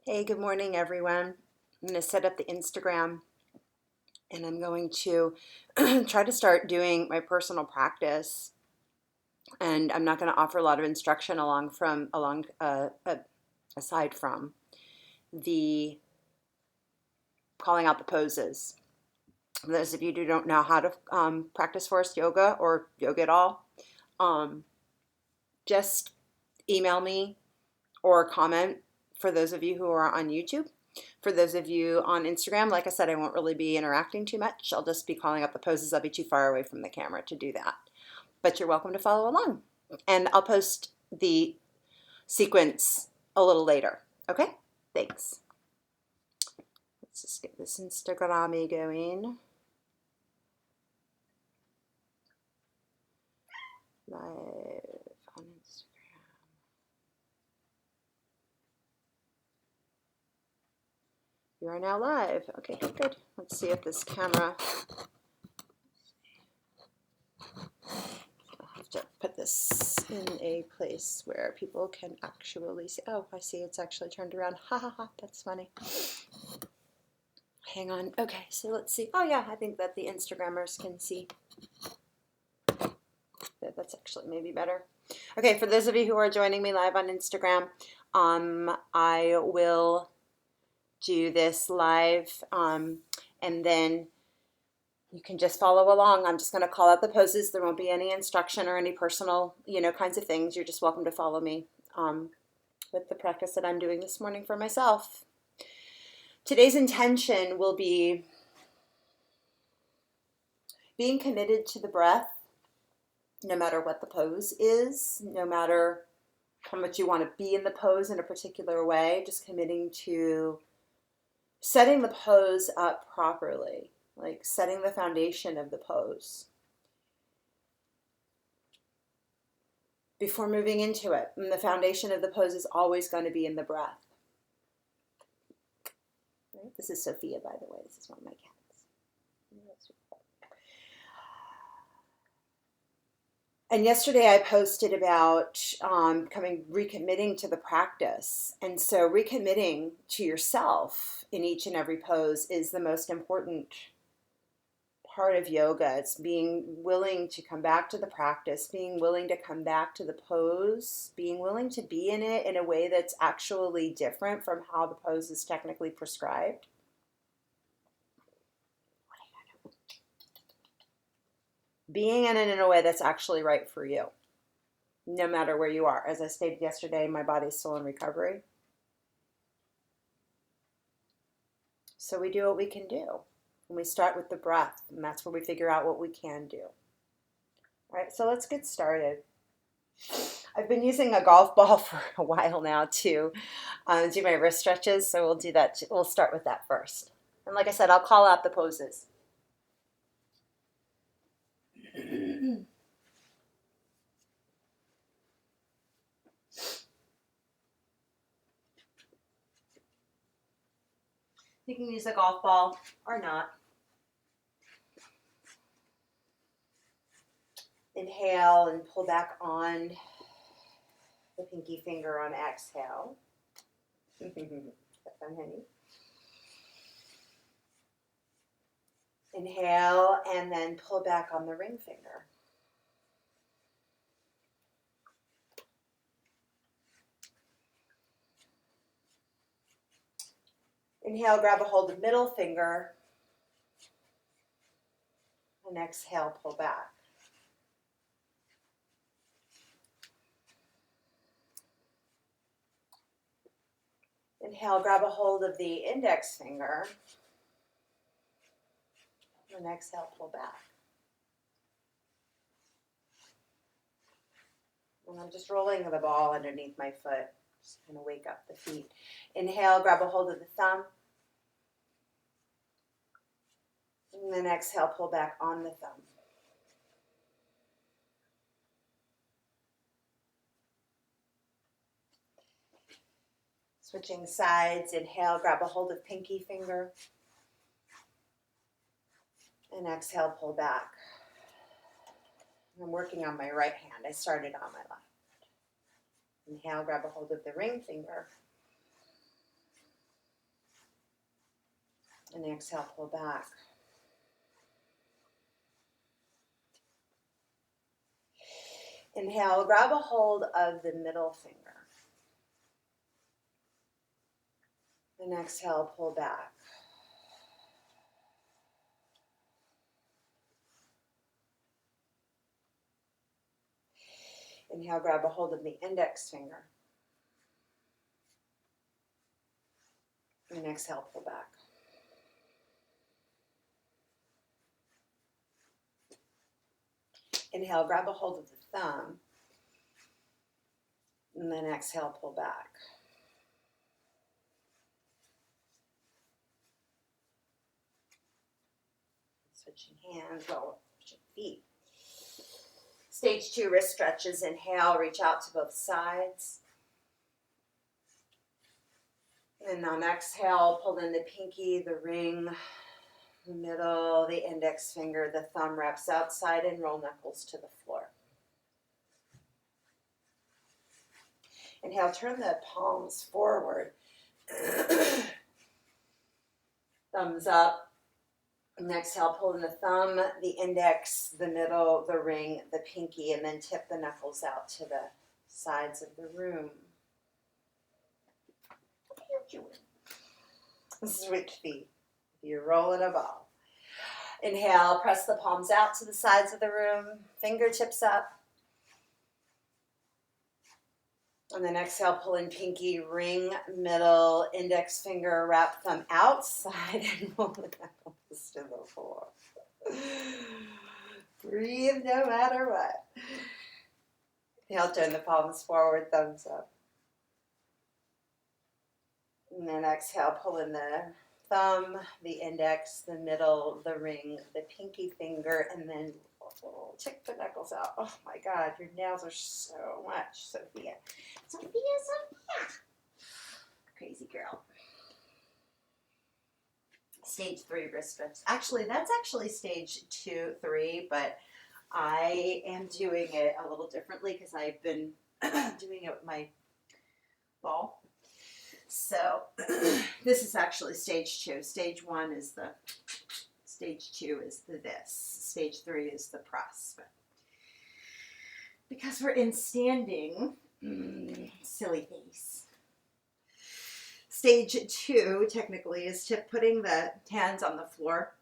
Hey, good morning, everyone. I'm going to set up the Instagram and I'm going to try to start doing my personal practice. And I'm not going to offer a lot of instruction aside from the calling out the poses. For those of you who don't know how to practice forest yoga or yoga at all, um, just email me or comment for those of you who are on YouTube. For those of you on Instagram, like I said, I won't really be interacting too much. I'll just be calling up the poses. I'll be too far away from the camera to do that. But you're welcome to follow along. And I'll post the sequence a little later. Okay? Thanks. Let's just get this Instagram going. Live on Instagram. You are now live. Okay, good. Let's see if this camera. I'll have to put this in a place where people can actually see. Oh, I see it's actually turned around. Ha ha ha, that's funny. Hang on. Okay, so let's see. Oh yeah, I think that the Instagrammers can see. That's actually maybe better. Okay, for those of you who are joining me live on Instagram, I will do this live and then you can just follow along. I'm just going to call out the poses. There won't be any instruction or any personal, kinds of things. You're just welcome to follow me with the practice that I'm doing this morning for myself. Today's intention will be being committed to the breath, no matter what the pose is, no matter how much you want to be in the pose in a particular way, just committing to setting the pose up properly, like setting the foundation of the pose before moving into it. And the foundation of the pose is always going to be in the breath. Right? This is Sophia, by the way. This is one of my cats. And yesterday I posted about recommitting to the practice. And so recommitting to yourself in each and every pose is the most important part of yoga. It's being willing to come back to the practice, being willing to come back to the pose, being willing to be in it in a way that's actually different from how the pose is technically prescribed. Being in it in a way that's actually right for you, no matter where you are. As I stated yesterday, my body's still in recovery. So we do what we can do. And we start with the breath, and that's where we figure out what we can do. All right, so let's get started. I've been using a golf ball for a while now to do my wrist stretches, so we'll do that. We'll start with that first. And like I said, I'll call out the poses. You can use a golf ball or not. Inhale and pull back on the pinky finger on exhale. Have fun, honey. Inhale and then pull back on the ring finger. Inhale, grab a hold of middle finger. And exhale, pull back. Inhale, grab a hold of the index finger. And exhale, pull back. And I'm just rolling the ball underneath my foot. Just kind of wake up the feet. Inhale, grab a hold of the thumb. And then exhale, pull back on the thumb. Switching sides. Inhale, grab a hold of pinky finger. And exhale, pull back. I'm working on my right hand. I started on my left. Inhale, grab a hold of the ring finger. And exhale, pull back. Inhale, grab a hold of the middle finger. And exhale, pull back. Inhale, grab a hold of the index finger. And exhale, pull back. Inhale, grab a hold of the thumb. And then exhale, pull back. Switching hands, roll, switching feet. Stage 2, wrist stretches. Inhale, reach out to both sides. And on exhale, pull in the pinky, the ring, the middle, the index finger, the thumb wraps outside, and roll knuckles to the floor. Inhale, turn the palms forward. Thumbs up. And exhale, pull in the thumb, the index, the middle, the ring, the pinky, and then tip the knuckles out to the sides of the room. What are you doing? Switch feet. You're rolling a ball. Inhale, press the palms out to the sides of the room, fingertips up. And then exhale, pull in pinky, ring, middle, index finger, wrap thumb outside, and roll the knuckles to the floor. Breathe no matter what. Inhale, turn the palms forward, thumbs up. And then exhale, pull in the thumb, the index, the middle, the ring, the pinky finger, and then check the knuckles out. Oh my God, your nails are so much, Sophia. Sophia. Crazy girl. Stage 3 wrist stretch. Actually, that's actually stage 2, 3, but I am doing it a little differently because I've been doing it with my ball. So this is actually stage 2. Stage 1 is the, stage 2 is the this. Stage 3 is the press. But because we're in standing, silly face. Stage 2 technically is putting the hands on the floor,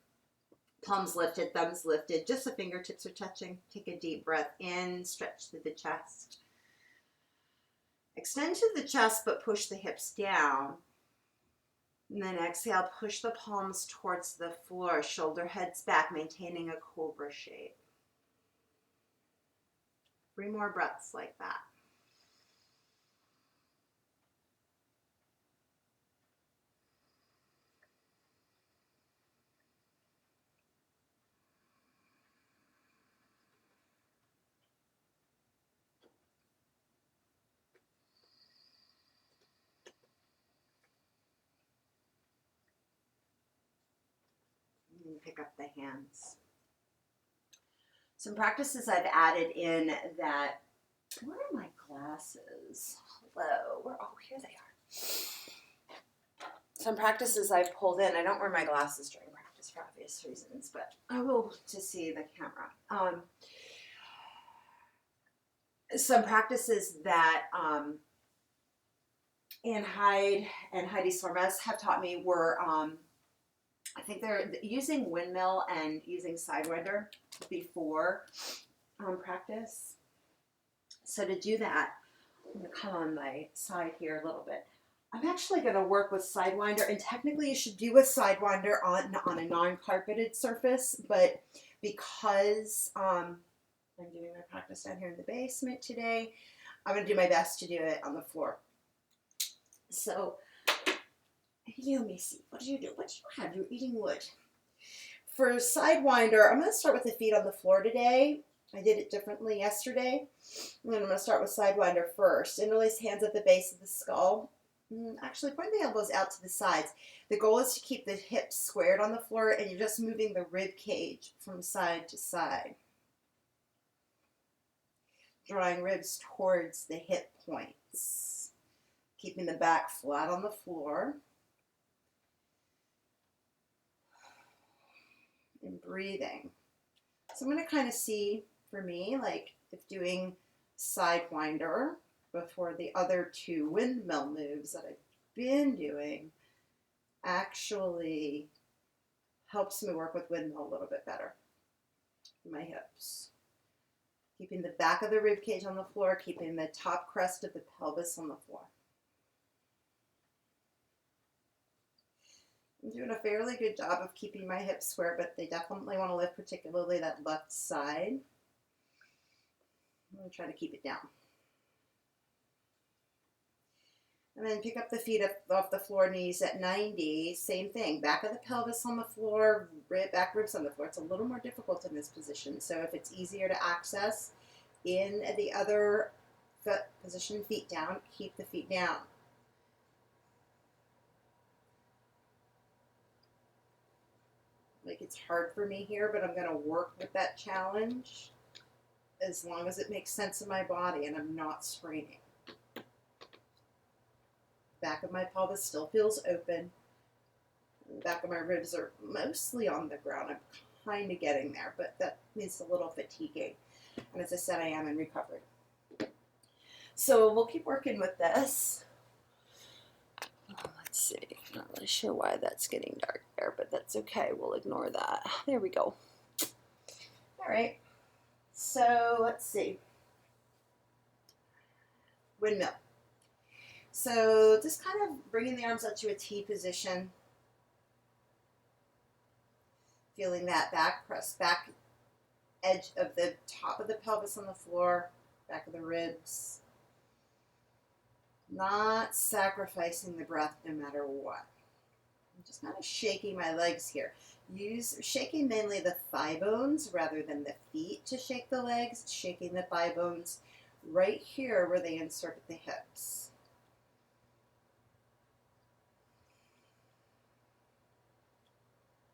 palms lifted, thumbs lifted, just the fingertips are touching. Take a deep breath in, stretch through the chest. Extend to the chest, but push the hips down. And then exhale, push the palms towards the floor, shoulder heads back, maintaining a cobra shape. 3 more breaths like that. And pick up the hands. Some practices I've added in that, where are my glasses? Hello, oh, here they are. Some practices I've pulled in. I don't wear my glasses during practice for obvious reasons, but I will to see the camera. Some practices that Ann Hyde and Heidi Sormes have taught me were, I think they're using windmill and using Sidewinder before practice. So to do that, I'm going to come on my side here a little bit. I'm actually going to work with Sidewinder, and technically you should do a Sidewinder on a non-carpeted surface, but because I'm doing my practice down here in the basement today, I'm going to do my best to do it on the floor. So, let me see. What do you do? What do you have? You're eating wood. For Sidewinder, I'm going to start with the feet on the floor today. I did it differently yesterday. And then I'm going to start with Sidewinder first. Interlace hands at the base of the skull. Actually, point the elbows out to the sides. The goal is to keep the hips squared on the floor, and you're just moving the rib cage from side to side. Drawing ribs towards the hip points. Keeping the back flat on the floor. and breathing. So I'm going to kind of see, for me, like if doing Sidewinder before the other two windmill moves that I've been doing actually helps me work with windmill a little bit better. My hips. Keeping the back of the rib cage on the floor, keeping the top crest of the pelvis on the floor. I'm doing a fairly good job of keeping my hips square, but they definitely want to lift, particularly that left side. I'm going to try to keep it down. And then pick up the feet up off the floor, knees at 90. Same thing, back of the pelvis on the floor, back ribs on the floor. It's a little more difficult in this position. So if it's easier to access in the other foot position, feet down, keep the feet down. Like, it's hard for me here, but I'm going to work with that challenge as long as it makes sense in my body and I'm not straining. Back of my pelvis still feels open. The back of my ribs are mostly on the ground. I'm kind of getting there, but that is a little fatiguing. And as I said, I am in recovery. So we'll keep working with this. Let's see. Not really sure why that's getting dark there, but that's okay. We'll ignore that. There we go. All right. So let's see. Windmill. So just kind of bringing the arms up to a T position. Feeling that back press, back edge of the top of the pelvis on the floor, back of the ribs. Not sacrificing the breath no matter what. I'm just kind of shaking my legs here. Shaking mainly the thigh bones rather than the feet to shake the legs. Shaking the thigh bones right here where they inserted the hips.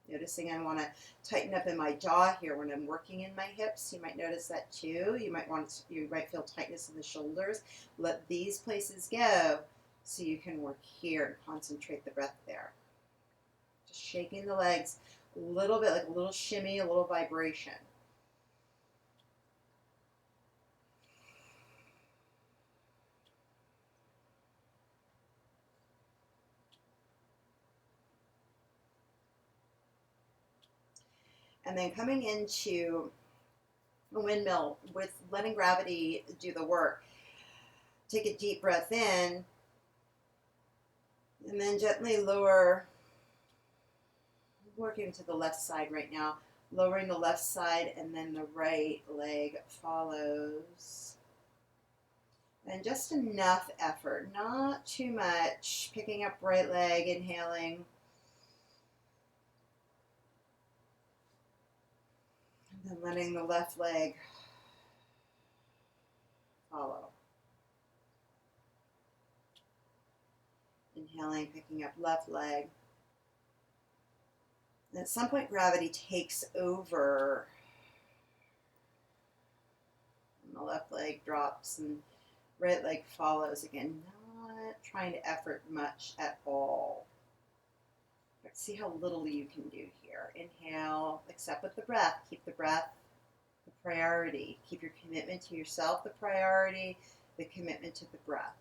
Noticing I want to tighten up in my jaw here when I'm working in my hips. You might notice that too. You might feel tightness in the shoulders. Let these places go so you can work here and concentrate the breath there. Just shaking the legs a little bit, like a little shimmy, a little vibration. And then coming into a windmill with letting gravity do the work. Take a deep breath in and then gently lower, working to the left side right now, lowering the left side and then the right leg follows. And just enough effort, not too much. Picking up right leg, inhaling. And then letting the left leg follow. Inhaling, picking up left leg. And at some point, gravity takes over. And the left leg drops and right leg follows again. Not trying to effort much at all. Let's see how little you can do here. Inhale, accept with the breath. Keep the breath the priority. Keep your commitment to yourself the priority, the commitment to the breath.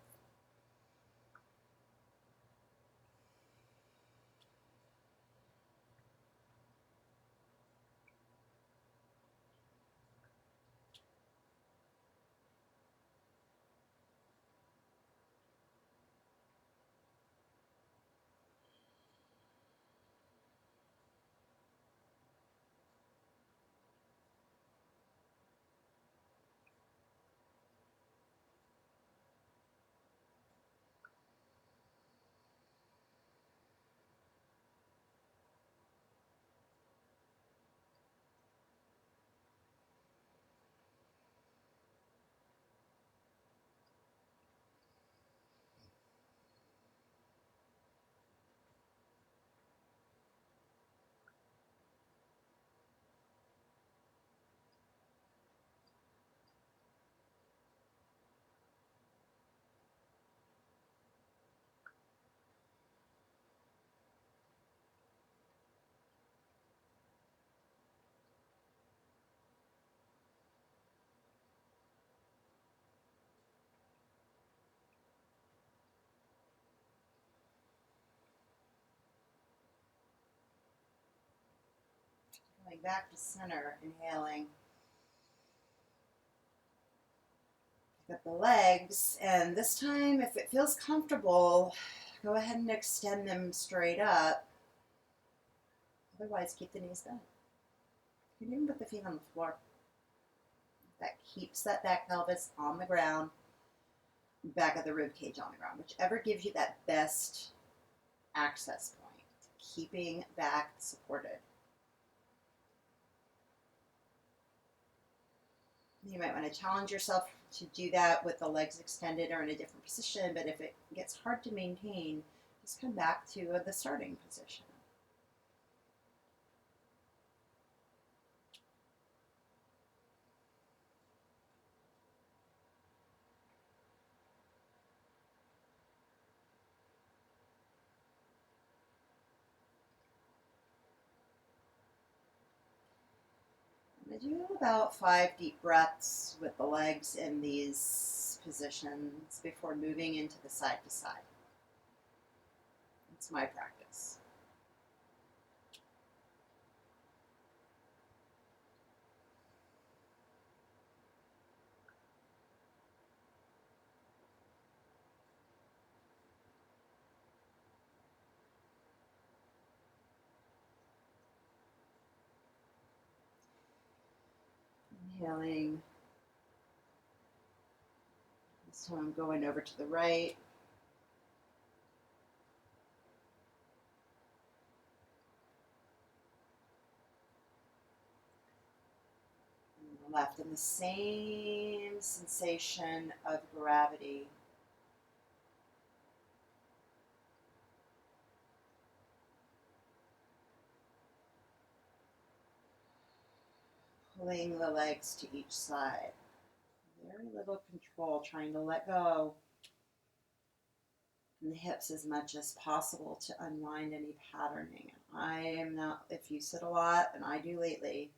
Coming back to center, inhaling. Pick up the legs, and this time, if it feels comfortable, go ahead and extend them straight up. Otherwise, keep the knees bent. You can even put the feet on the floor. That keeps that back pelvis on the ground, back of the rib cage on the ground, whichever gives you that best access point, keeping back supported. You might want to challenge yourself to do that with the legs extended or in a different position, but if it gets hard to maintain, just come back to the starting position. I'm going to do about 5 deep breaths with the legs in these positions before moving into the side to side. It's my practice. Inhaling. This time I'm going over to the right. And the left, and the same sensation of gravity. Pulling the legs to each side. Very little control, trying to let go from the hips as much as possible to unwind any patterning. I am not, if you sit a lot, and I do lately,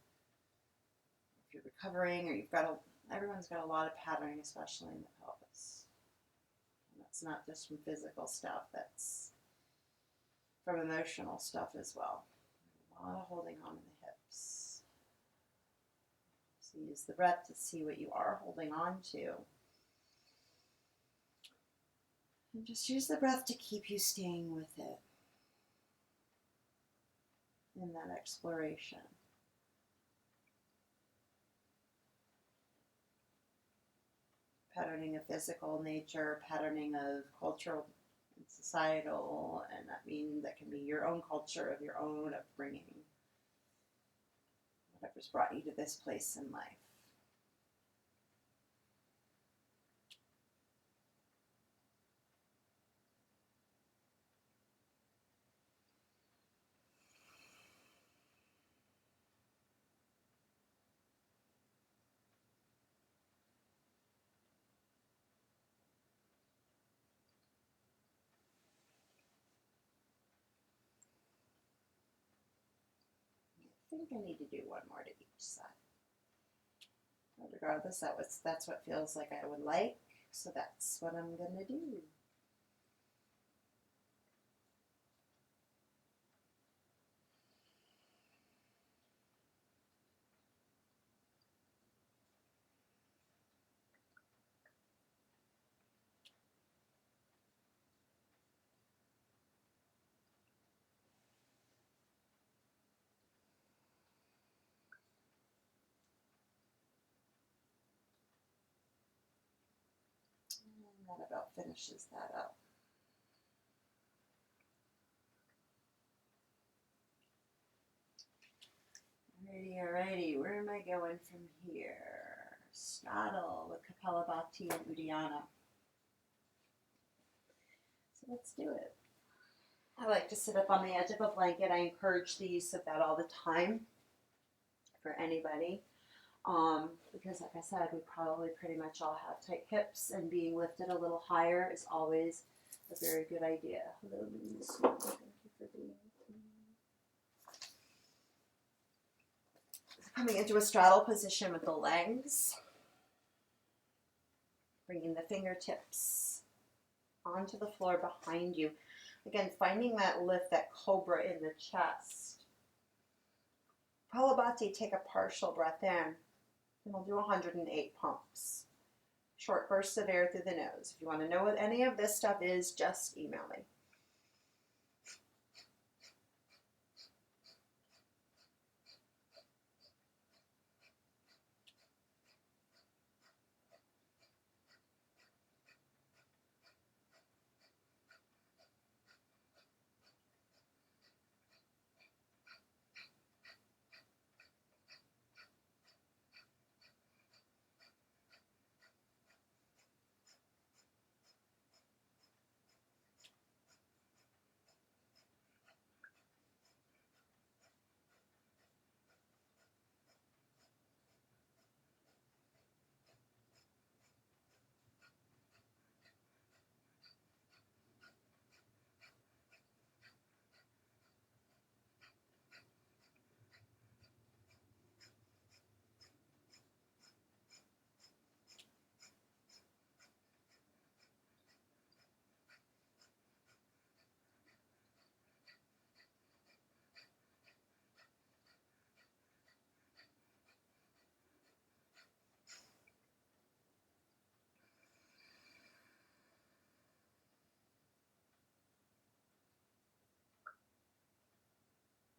if you're recovering or everyone's got a lot of patterning, especially in the pelvis. And that's not just from physical stuff, that's from emotional stuff as well. A lot of holding on in the hips. So use the breath to see what you are holding on to. And just use the breath to keep you staying with it in that exploration. Patterning of physical nature, patterning of cultural and societal, and that can be your own culture of your own upbringing, whatever's brought you to this place in life. I think I need to do one more to each side. But regardless, that's what feels like I would like, so that's what I'm going to do. And that about finishes that up. Alrighty, where am I going from here? Straddle with Kapalabhati and Uddiyana. So let's do it. I like to sit up on the edge of a blanket. I encourage the use of that all the time for anybody. Because like I said, we probably pretty much all have tight hips, and being lifted a little higher is always a very good idea. Hello, Louise. Thank you for being with me. Coming into a straddle position with the legs, bringing the fingertips onto the floor behind you. Again, finding that lift, that cobra in the chest. Kapalabhati, take a partial breath in, and we'll do 108 pumps. Short bursts of air through the nose. If you want to know what any of this stuff is, just email me.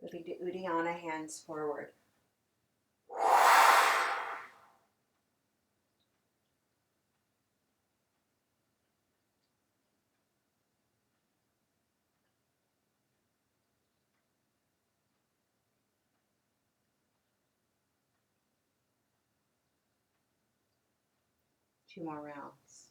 Moving to Uddiyana, hands forward. 2 more rounds.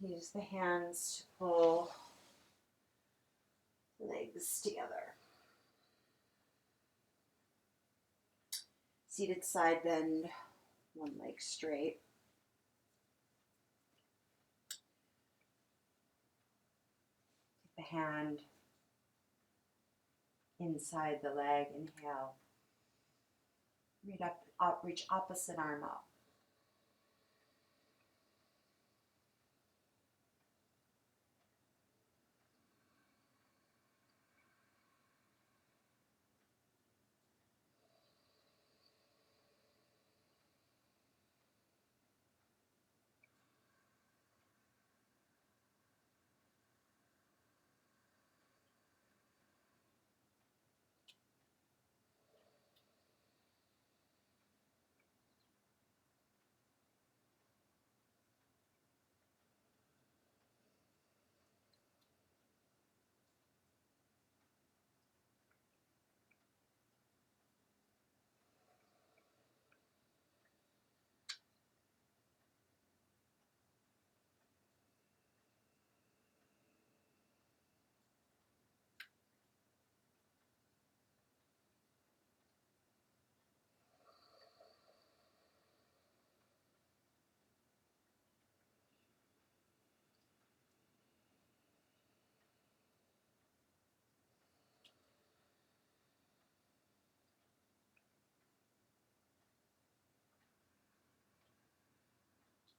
Use the hands to pull legs together. Seated side bend, one leg straight. Take the hand inside the leg, inhale. Reach opposite arm up.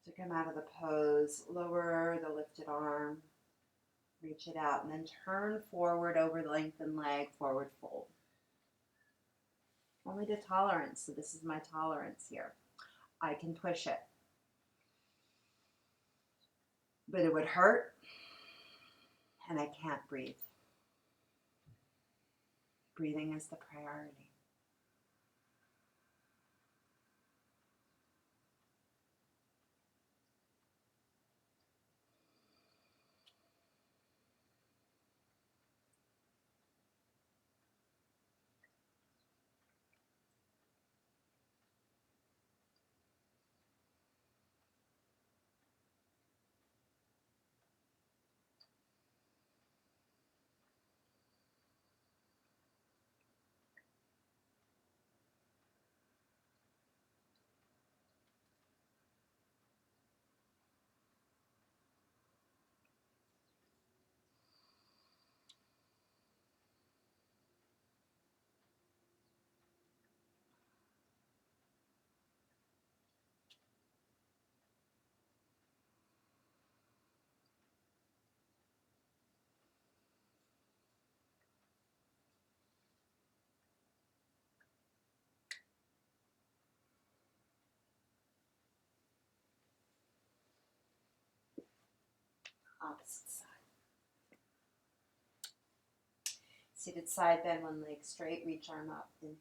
To come out of the pose, lower the lifted arm, reach it out, and then turn forward over the lengthened leg, forward fold. Only to tolerance, so this is my tolerance here. I can push it. but it would hurt and I can't breathe. Breathing is the priority. Opposite side. Seated side bend, one leg straight, reach arm up, inhale.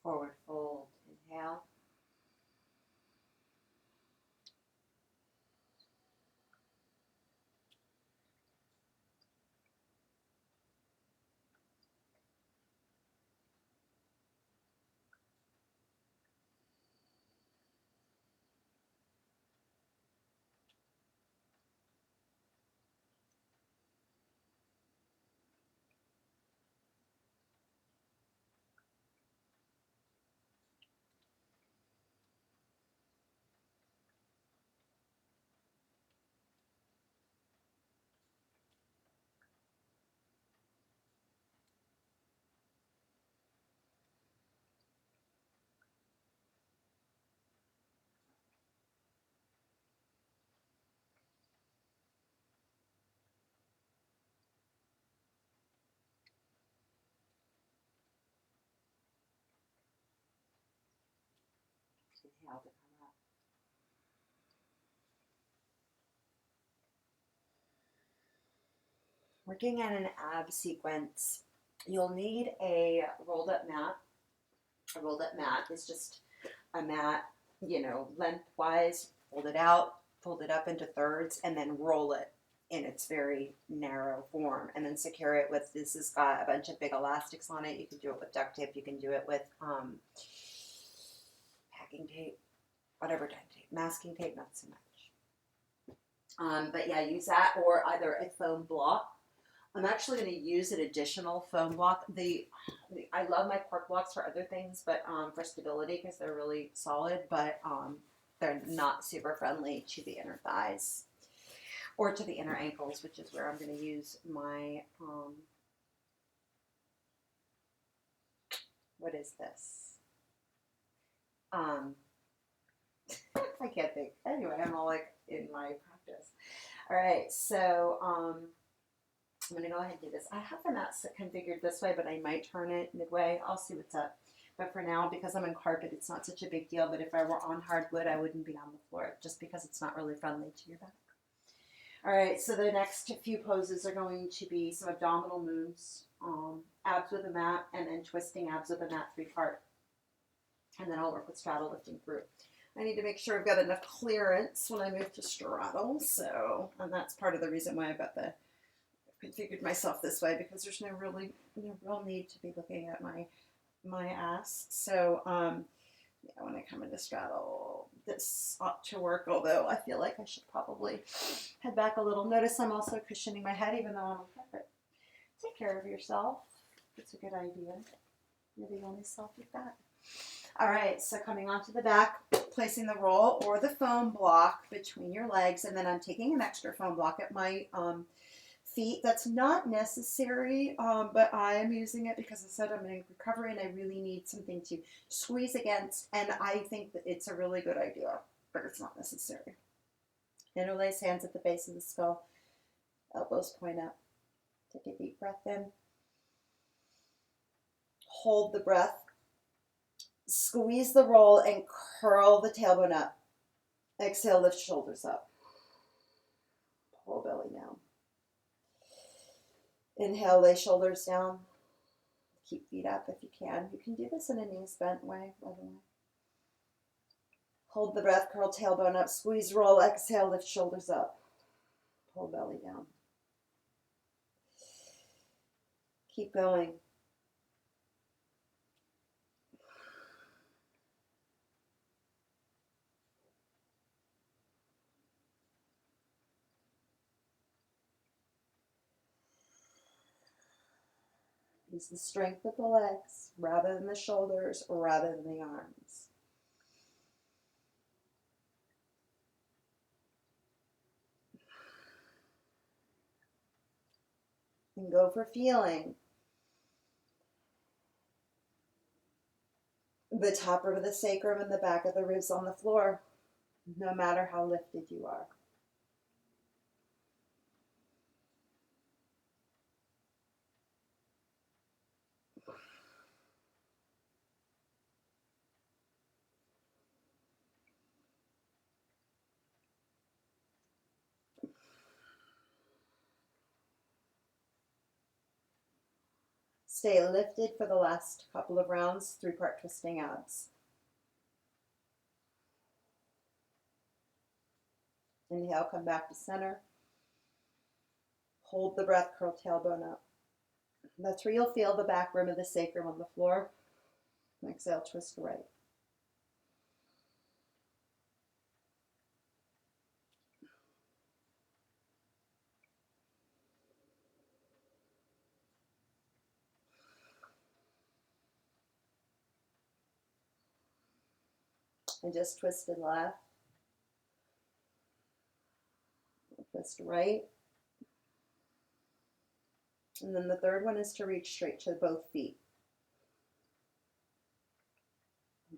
Forward fold, inhale. Inhale to come up. Working at an ab sequence, you'll need a rolled up mat. A rolled up mat is just a mat, lengthwise, fold it up into thirds, and then roll it in its very narrow form, and then secure it with, this has got a bunch of big elastics on it. You can do it with duct tape, you can do it with packing tape, whatever type of tape, masking tape, not so much. But yeah, use that or either a foam block. I'm actually going to use an additional foam block. I love my cork blocks for other things, but for stability, because they're really solid, but they're not super friendly to the inner thighs or to the inner ankles, which is where I'm going to use my What is this? I can't think. Anyway, I'm all like in my practice. All right, so I'm gonna go ahead and do this. I have the mat configured this way, but I might turn it midway. I'll see what's up. But for now, because I'm on carpet, it's not such a big deal. But if I were on hardwood, I wouldn't be on the floor just because it's not really friendly to your back. All right, so the next few poses are going to be some abdominal moves, abs with a mat, and then twisting abs with a mat 3-part. And then I'll work with straddle lifting through. I need to make sure I've got enough clearance when I move to straddle. So, and that's part of the reason why I've configured myself this way, because there's no real need to be looking at my ass. So, yeah, when I come into straddle, this ought to work, although I feel like I should probably head back a little. Notice I'm also cushioning my head even though I'm on carpet. Take care of yourself. It's a good idea. You're the only self you've got. All right, so coming onto the back, placing the roll or the foam block between your legs, and then I'm taking an extra foam block at my feet. That's not necessary, but I am using it because I said I'm in recovery and I really need something to squeeze against, and I think that it's a really good idea, but it's not necessary. Interlace hands at the base of the skull, elbows point up. Take a deep breath in. Hold the breath. Squeeze the roll and curl the tailbone up. Exhale, lift shoulders up. Pull belly down. Inhale, lay shoulders down. Keep feet up if you can. You can do this in a knees bent way, by the way. Hold the breath, curl tailbone up, squeeze, roll, exhale, lift shoulders up. Pull belly down. Keep going. Use the strength of the legs rather than the shoulders or rather than the arms. And go for feeling the top of the sacrum and the back of the ribs on the floor, no matter how lifted you are. Stay lifted for the last couple of rounds, 3-part twisting abs. Inhale, come back to center. Hold the breath, curl tailbone up. That's where you'll feel the back rim of the sacrum on the floor. Exhale, twist right. And just twisted left. Twist right. And then the third one is to reach straight to both feet.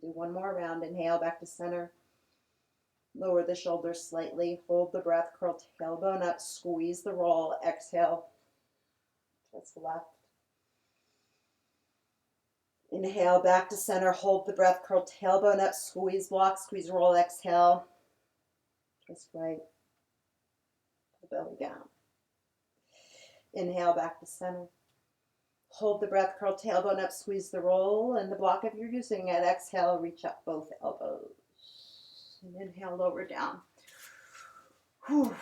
Do one more round. Inhale, back to center. Lower the shoulders slightly. Hold the breath, curl tailbone up, squeeze the roll. Exhale, twist left. Inhale, back to center. Hold the breath, curl tailbone up, squeeze block, squeeze roll. Exhale, twist right. Pull belly down. Inhale, back to center. Hold the breath, curl tailbone up, squeeze the roll, and the block if you're using it. Exhale, reach up both elbows. And inhale, lower down. Whew.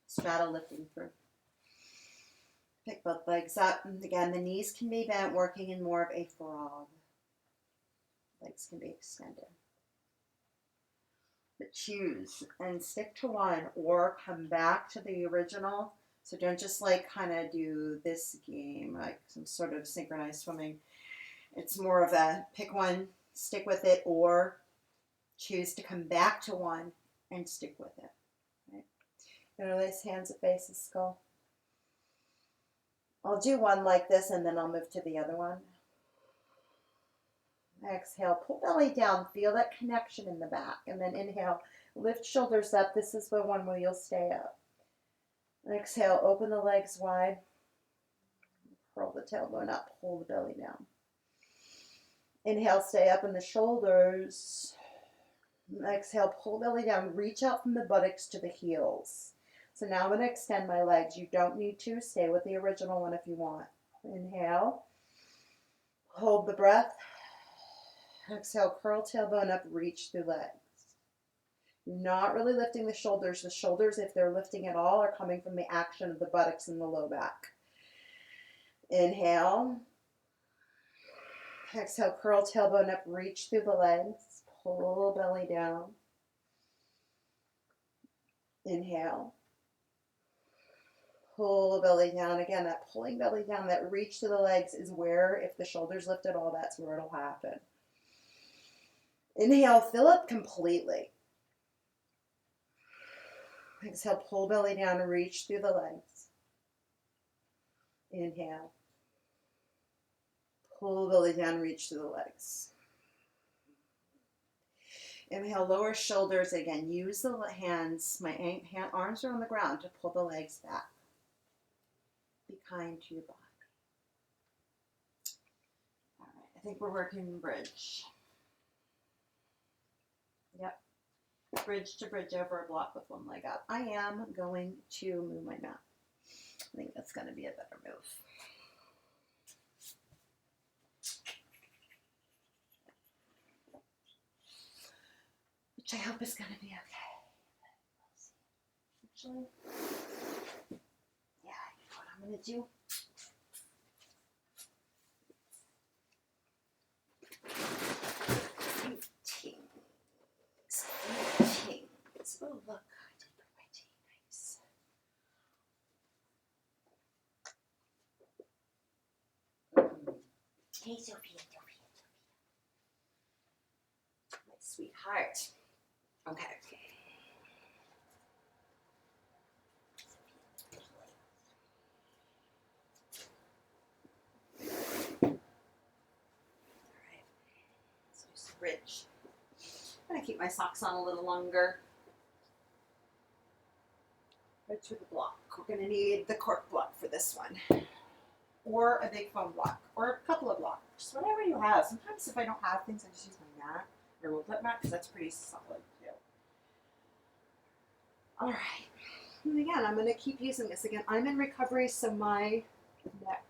Straddle lifting through. Pick both legs up. And again, the knees can be bent, working in more of a frog. Legs can be extended. But choose and stick to one or come back to the original. So don't just like kind of do this game, like some sort of synchronized swimming. It's more of a pick one, stick with it, or choose to come back to one and stick with it. Right? Interlace hands at base of skull. I'll do one like this and then I'll move to the other one. Exhale, pull belly down, feel that connection in the back. And then inhale, lift shoulders up. This is the one where you'll stay up. Exhale, open the legs wide. Curl the tailbone up, pull the belly down. Inhale, stay up in the shoulders. Exhale, pull belly down, reach out from the buttocks to the heels. So now I'm going to extend my legs. You don't need to. Stay with the original one if you want. Inhale. Hold the breath. Exhale, curl tailbone up, reach through legs. You're not really lifting the shoulders. The shoulders, if they're lifting at all, are coming from the action of the buttocks and the low back. Inhale. Exhale, curl tailbone up, reach through the legs. Pull belly down. Inhale. Pull belly down. Again, that pulling belly down, that reach to the legs is where, if the shoulders lift at all, that's where it'll happen. Inhale, fill up completely. Exhale, pull belly down and reach through the legs. Inhale. Pull belly down, reach through the legs. Inhale, lower shoulders. Again, use the hands. My arms are on the ground to pull the legs back. Be kind to your body. All right, I think we're working bridge. Yep. Bridge to bridge over a block with one leg up. I am going to move my mat. I think that's going to be a better move. Which I hope is going to be okay. Actually, yeah, you know what I'm going to do? Oh, look, I did put my tea. Nice. Hey, Sophia. My sweetheart. Okay. All right. Let's do some bridge. I'm going to keep my socks on a little longer. Bridge with a block. We're going to need the cork block for this one. Or a big foam block. Or a couple of blocks. Whatever you have. Sometimes if I don't have things, I just use my mat. Or roll up mat because that's pretty solid too. All right. And again, I'm going to keep using this. Again, I'm in recovery, so my neck,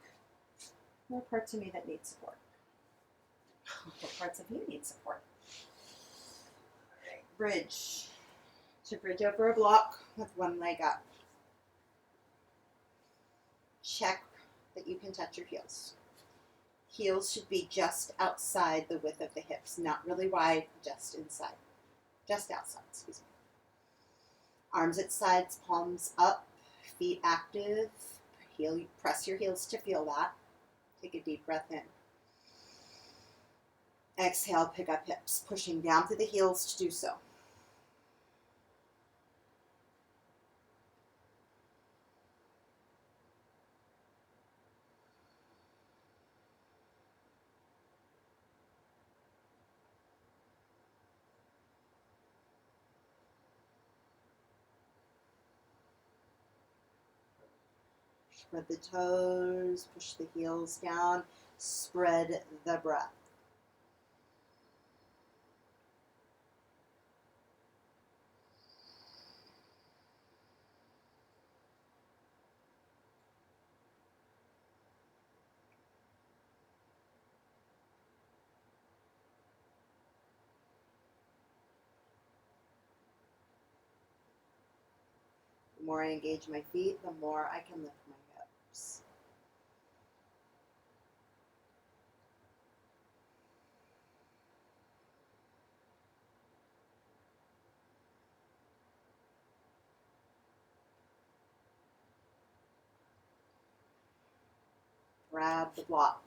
there are parts of me that need support. What parts of you need support? All right. Bridge. To bridge over a block with one leg up. Check that you can touch your heels. Heels should be just outside the width of the hips, not really wide, just inside. Just outside, excuse me. Arms at sides, palms up, feet active. Press your heels to feel that. Take a deep breath in. Exhale, pick up hips, pushing down through the heels to do so. Spread the toes, push the heels down, spread the breath. The more I engage my feet, the more I can lift my hips. Grab the block.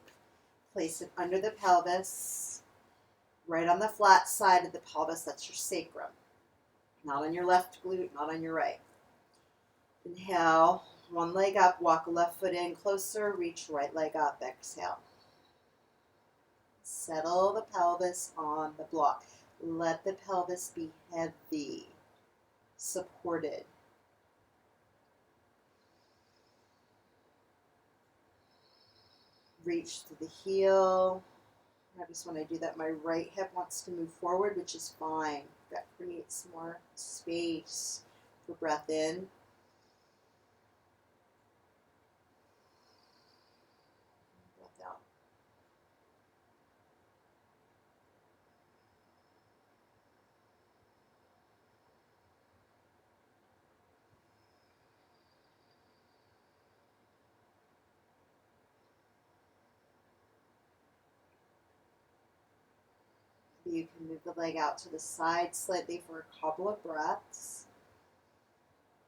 Place it under the pelvis, right on the flat side of the pelvis. That's your sacrum. Not on your left glute, not on your right. Inhale, One leg up, walk left foot in closer, reach right leg up, exhale. Settle the pelvis on the block. Let the pelvis be heavy, supported. Reach to the heel. Notice when I do that, my right hip wants to move forward, which is fine. That creates more space for breath in. Breath out. You can move the leg out to the side slightly for a couple of breaths.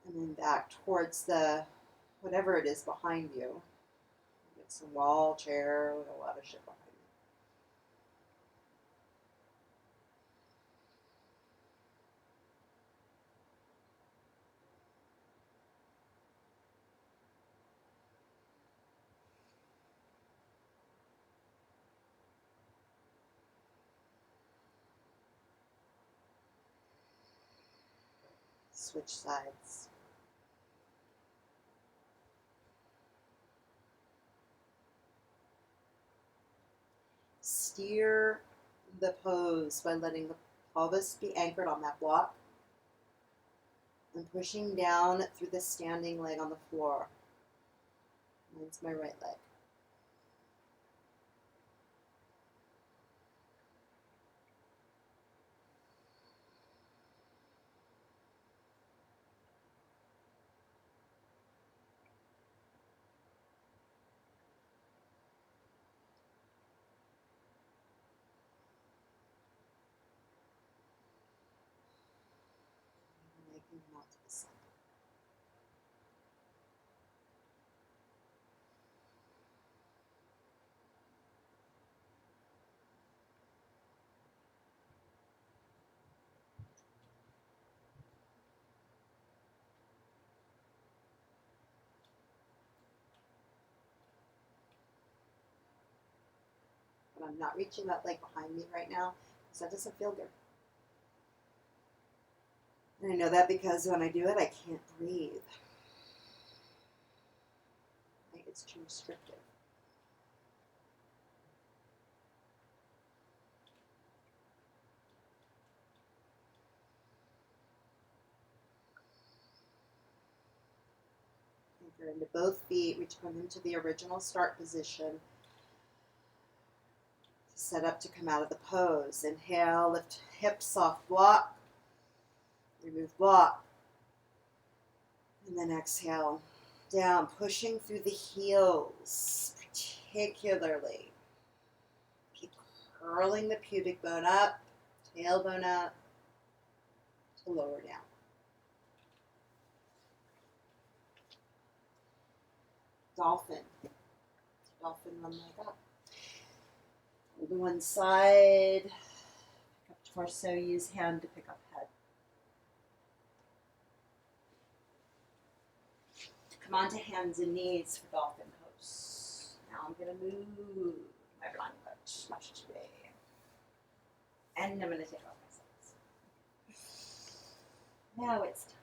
And then back towards the, whatever it is behind you. Get some wall, chair, a lot of shit behind you. Switch sides. Steer the pose by letting the pelvis be anchored on that block and pushing down through the standing leg on the floor. Mine's my right leg. Leg not to the side. But I'm not reaching that leg behind me right now because that doesn't feel good. And I know that because when I do it, I can't breathe. It's too restrictive. Anchor into both feet, return them to the original start position. Set up to come out of the pose. Inhale, lift hips off block. Remove block. And then exhale. Down, pushing through the heels, particularly. Keep curling the pubic bone up, tailbone up, to lower down. Dolphin. Dolphin, one leg up. Hold to one side. Pick up torso, use hand to pick up head. Come onto hands and knees for dolphin pose. Now I'm going to move my blind foot much today. And I'm going to take off my socks. Now it's time.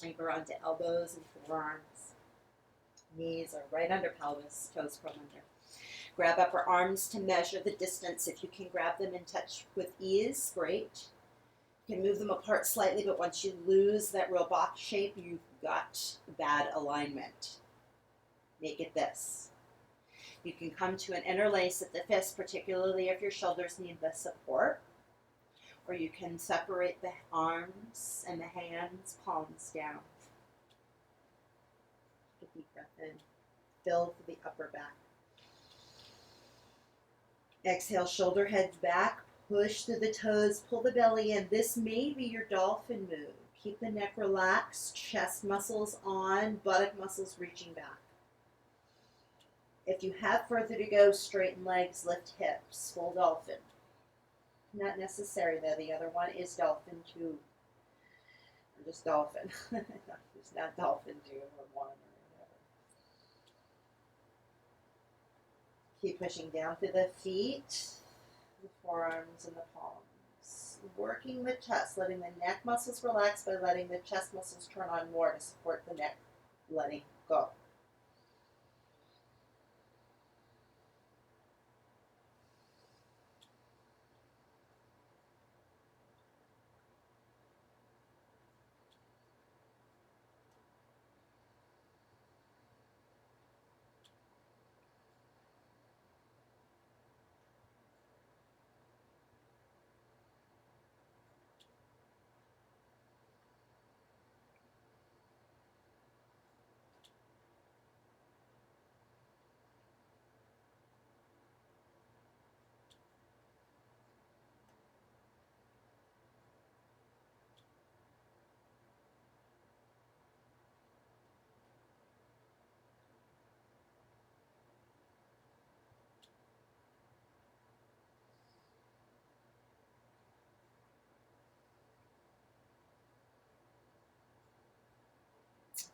Anchor onto elbows and forearms. Knees are right under pelvis, toes curl under. Grab upper arms to measure the distance. If you can grab them in touch with ease, great. You can move them apart slightly, but once you lose that real box shape, you've got bad alignment. Make it this. You can come to an interlace at the fist, particularly if your shoulders need the support. Or you can separate the arms and the hands, palms down. Take a deep breath in. Fill for the upper back. Exhale, shoulder heads back. Push through the toes, pull the belly in. This may be your dolphin move. Keep the neck relaxed, chest muscles on, buttock muscles reaching back. If you have further to go, straighten legs, lift hips, full dolphin. Not necessary though, the other one is dolphin too. or just dolphin. It's not dolphin 2 or 1 or whatever. Keep pushing down through the feet, the forearms, and the palms. Working the chest, letting the neck muscles relax by letting the chest muscles turn on more to support the neck letting go.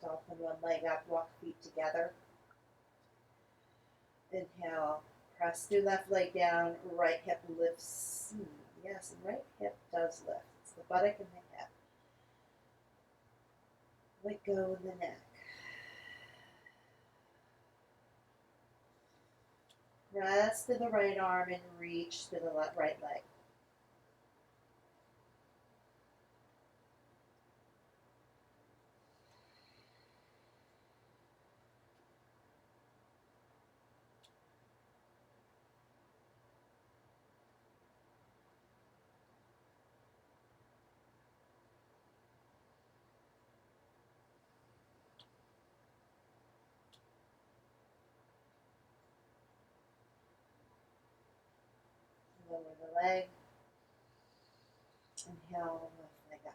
Dolphin, one leg up, walk feet together. Inhale, press through left leg down, right hip lifts. Yes, and right hip does lift. It's the buttock and the hip. Let go in the neck. Press to the right arm and reach to the right leg. Lower the leg. Inhale, lift leg up.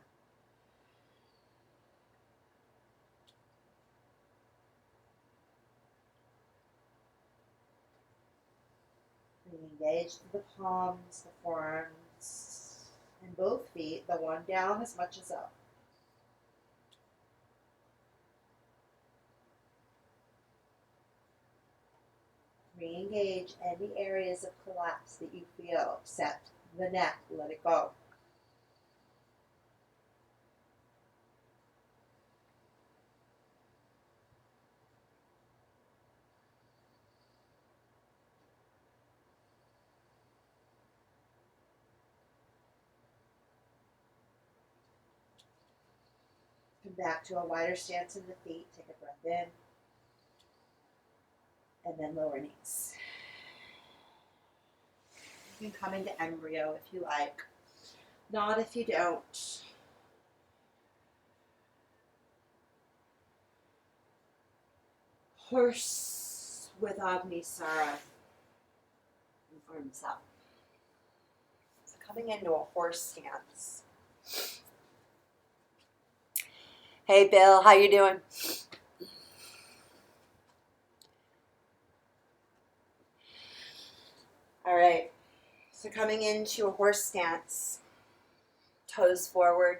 Re-engage the palms, the forearms, and both feet, the one down as much as up. Re-engage any areas of collapse that you feel, except the neck, let it go. Come back to a wider stance in the feet, take a breath in, and then lower knees. You can come into embryo if you like, not if you don't. Horse with Agni Sara, arms up. So coming into a horse stance. Hey Bill, how you doing? All right, so coming into a horse stance, toes forward,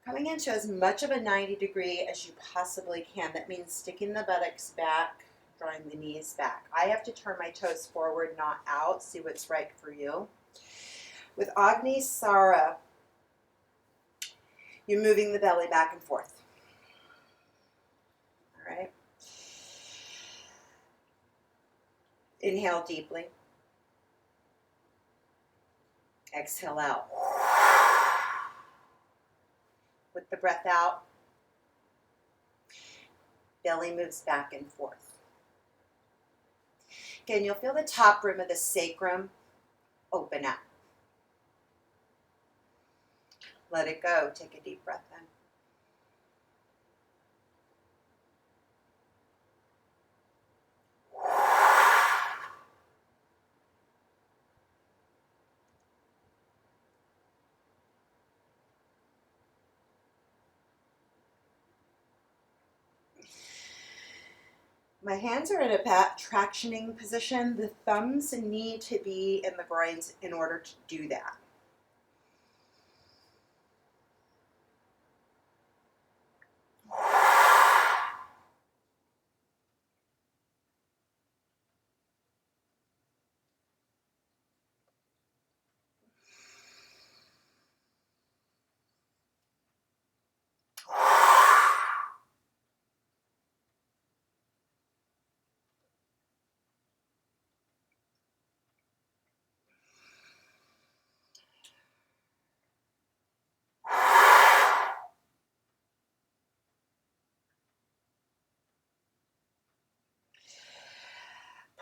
coming into as much of a 90-degree as you possibly can. That means sticking the buttocks back, drawing the knees back. I have to turn my toes forward, not out. See what's right for you. With Agni Sara, you're moving the belly back and forth. All right. Inhale deeply. Exhale out. With the breath out, belly moves back and forth. Again, you'll feel the top rim of the sacrum open up. Let it go. Take a deep breath in. My hands are in a tractioning position. The thumbs need to be in the groins in order to do that.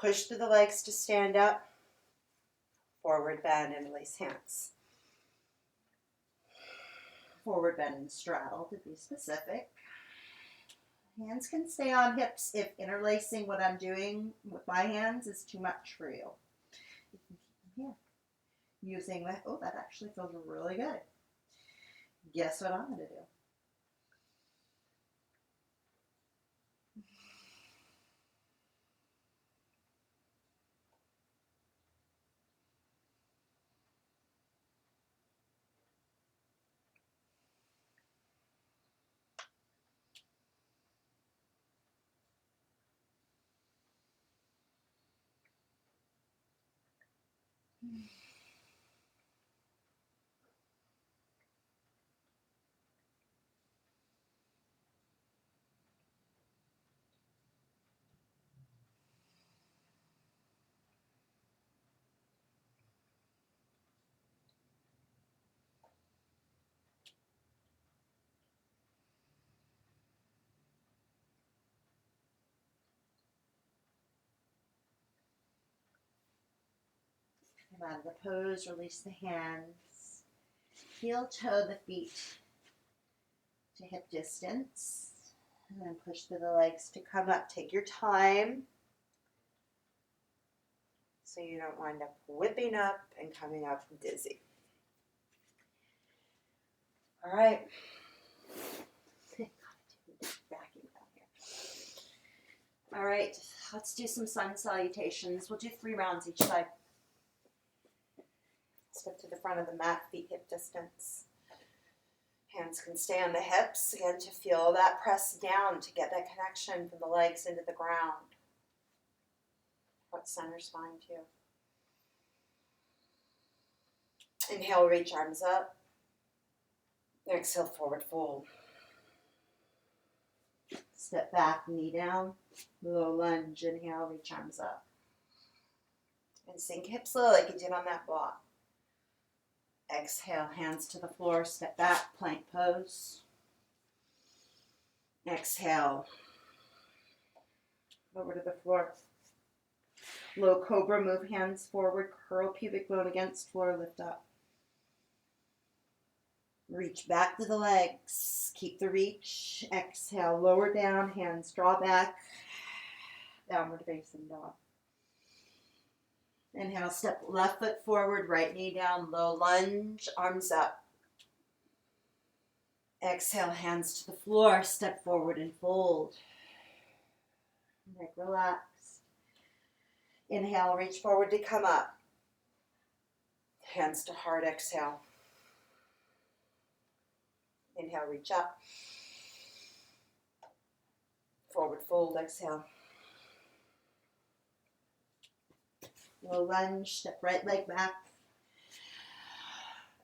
push through the legs to stand up. Forward bend and release hands. Forward bend and straddle to be specific. Hands can stay on hips if interlacing what I'm doing with my hands is too much for you. You can keep them here. Using that, oh, that actually feels really good. Guess what I'm going to do? Come out of the pose, release the hands. Heel toe the feet to hip distance. And then push through the legs to come up. Take your time so you don't wind up whipping up and coming up dizzy. All right. All right, let's do some sun salutations. We'll do 3 rounds each side. Step to the front of the mat, feet hip distance. Hands can stay on the hips, again, to feel that press down, to get that connection from the legs into the ground. What center spine too. Inhale, reach arms up. Exhale, forward fold. Step back, knee down. Low lunge, inhale, reach arms up. And sink hips low like you did on that block. Exhale, hands to the floor, step back, plank pose. Exhale, over to the floor. Low cobra, move hands forward, curl pubic bone against floor, lift up. Reach back to the legs, keep the reach. Exhale, lower down, hands draw back, downward facing dog. Inhale, step left foot forward, right knee down, low lunge, arms up. Exhale, hands to the floor, step forward and fold. Neck relaxed. Inhale, reach forward to come up. Hands to heart, exhale. Inhale, reach up. Forward fold, exhale. Low lunge, step right leg back.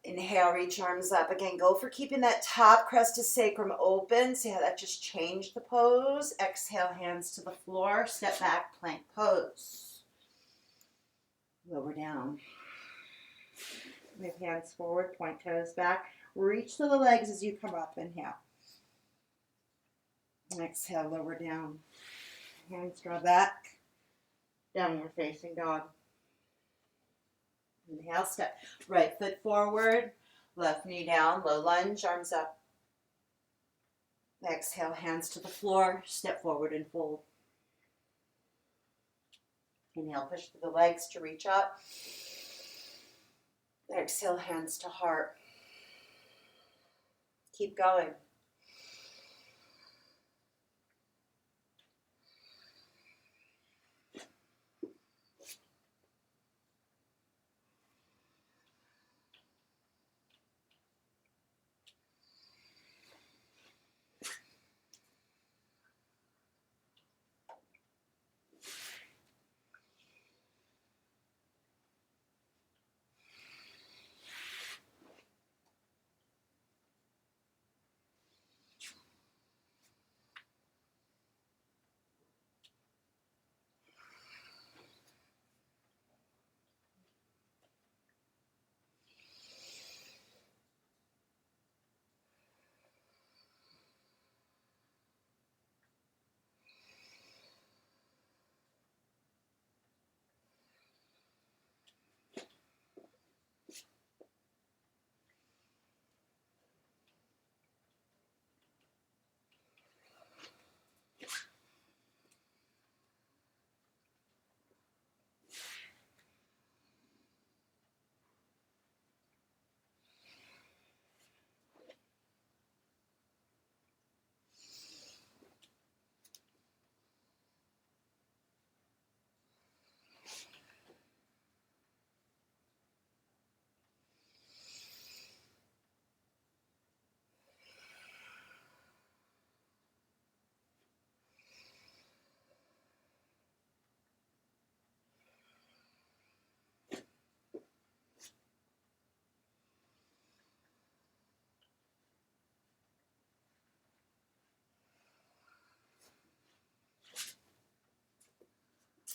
Inhale, reach arms up. Again, go for keeping that top crest of sacrum open. See how that just changed the pose. Exhale, hands to the floor. Step back, plank pose. Lower down. Move hands forward, point toes back. Reach to the legs as you come up. Inhale. Exhale, lower down. Hands draw back. Downward facing dog. Inhale, step right foot forward, left knee down, low lunge, arms up. Exhale, hands to the floor, step forward and fold. Inhale, push through the legs to reach up. Exhale, hands to heart. Keep going.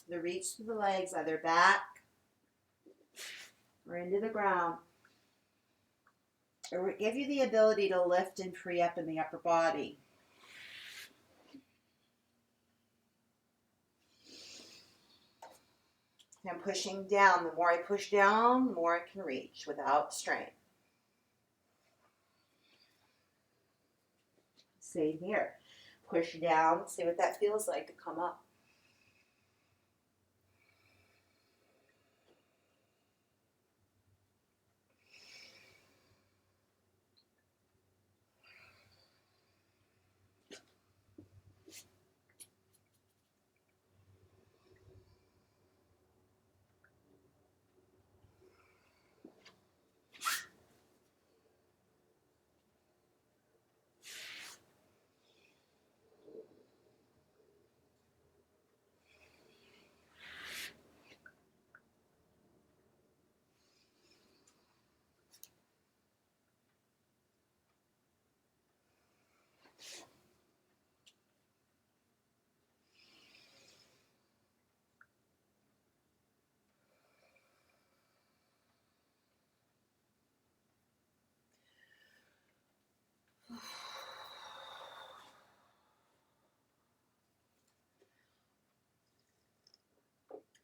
The reach through the legs, either back or into the ground. It will give you the ability to lift and free up in the upper body. I'm pushing down. The more I push down, the more I can reach without strain. Same here. Push down. See what that feels like to come up.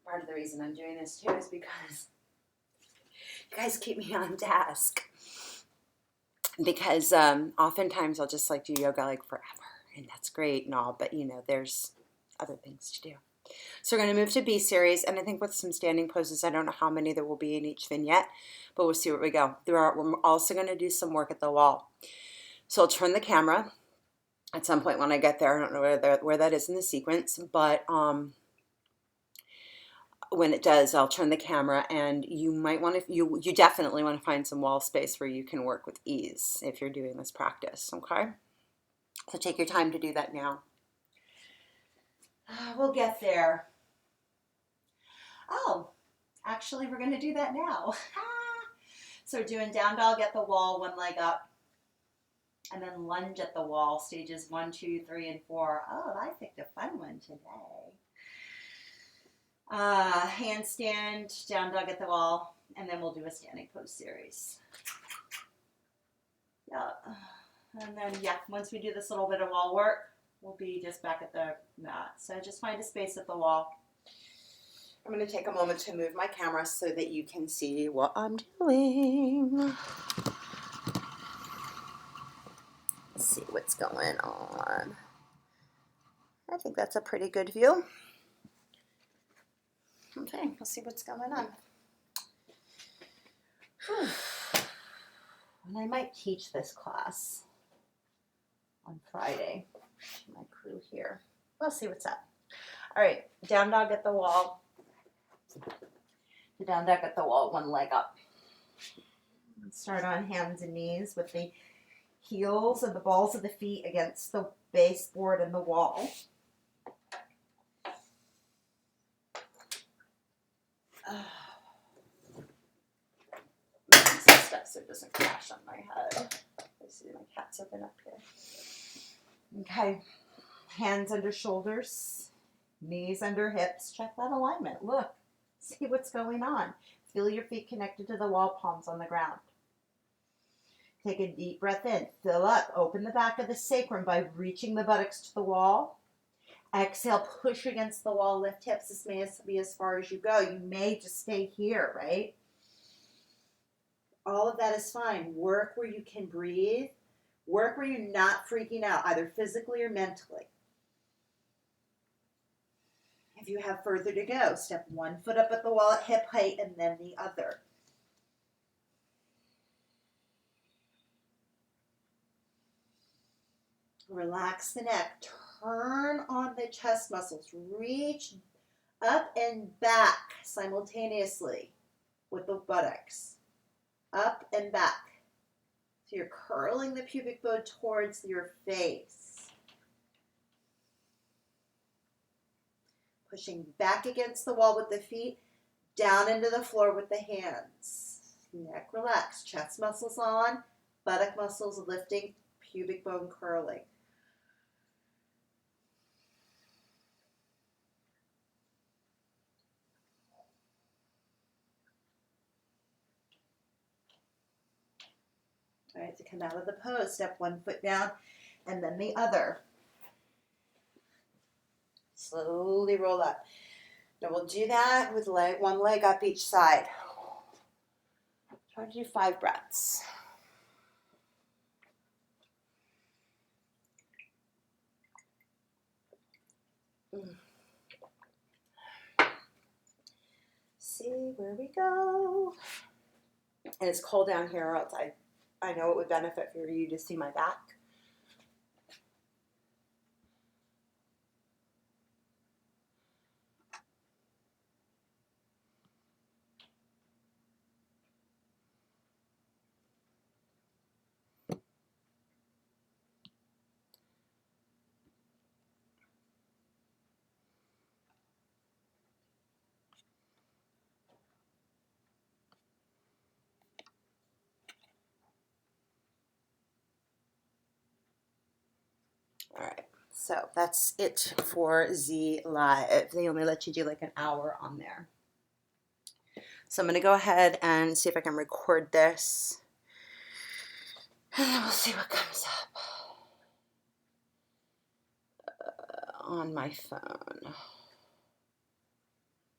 Part of the reason I'm doing this too is because you guys keep me on task. Because oftentimes I'll just like do yoga like forever, and that's great and all, but you know, there's other things to do. So we're going to move to B series, and I think with some standing poses, I don't know how many there will be in each vignette, but we'll see where we go. We're also going to do some work at the wall. So I'll turn the camera at some point when I get there. I don't know where that is in the sequence, but when it does, I'll turn the camera, and you might want to, you definitely want to find some wall space where you can work with ease if you're doing this practice, okay? So take your time to do that now. We'll get there. Oh, actually, we're going to do that now. So we're doing down dog at the wall, one leg up, and then lunge at the wall, stages 1, 2, 3, and 4. Oh, I picked a fun one today. Handstand, down dog at the wall, and then we'll do a standing pose series. Yeah, and then once we do this little bit of wall work, we'll be just back at the mat. So just find a space at the wall. I'm going to take a moment to move my camera so that you can see what I'm doing. Let's see what's going on. I think that's a pretty good view. Okay, we'll see what's going on. Whew. And I might teach this class on Friday to my crew here. We'll see what's up. All right, down dog at the wall. The down dog at the wall, one leg up. Let's start on hands and knees with the heels and the balls of the feet against the baseboard and the wall. Some stuff so it doesn't crash on my head. I see my cats have been up here. Okay, hands under shoulders, knees under hips. Check that alignment. Look, see what's going on. Feel your feet connected to the wall, palms on the ground. Take a deep breath in. Fill up. Open the back of the sacrum by reaching the buttocks to the wall. Exhale, push against the wall, lift hips. This may be as far as you go. You may just stay here, right? All of that is fine. Work where you can breathe. Work where you're not freaking out, either physically or mentally. If you have further to go, step one foot up at the wall at hip height and then the other. Relax the neck. Turn on the chest muscles. Reach up and back simultaneously with the buttocks. Up and back. So you're curling the pubic bone towards your face. Pushing back against the wall with the feet, down into the floor with the hands. Neck relaxed, chest muscles on, buttock muscles lifting, pubic bone curling. All right, to come out of the pose, step one foot down and then the other. Slowly roll up. Now we'll do that with one leg up each side. Try to do 5 breaths. See where we go. And it's cold down here, or else I know it would benefit for you to see my back. All right, so that's it for Z Live. They only let you do like an hour on there. So I'm going to go ahead and see if I can record this. And then we'll see what comes up on my phone.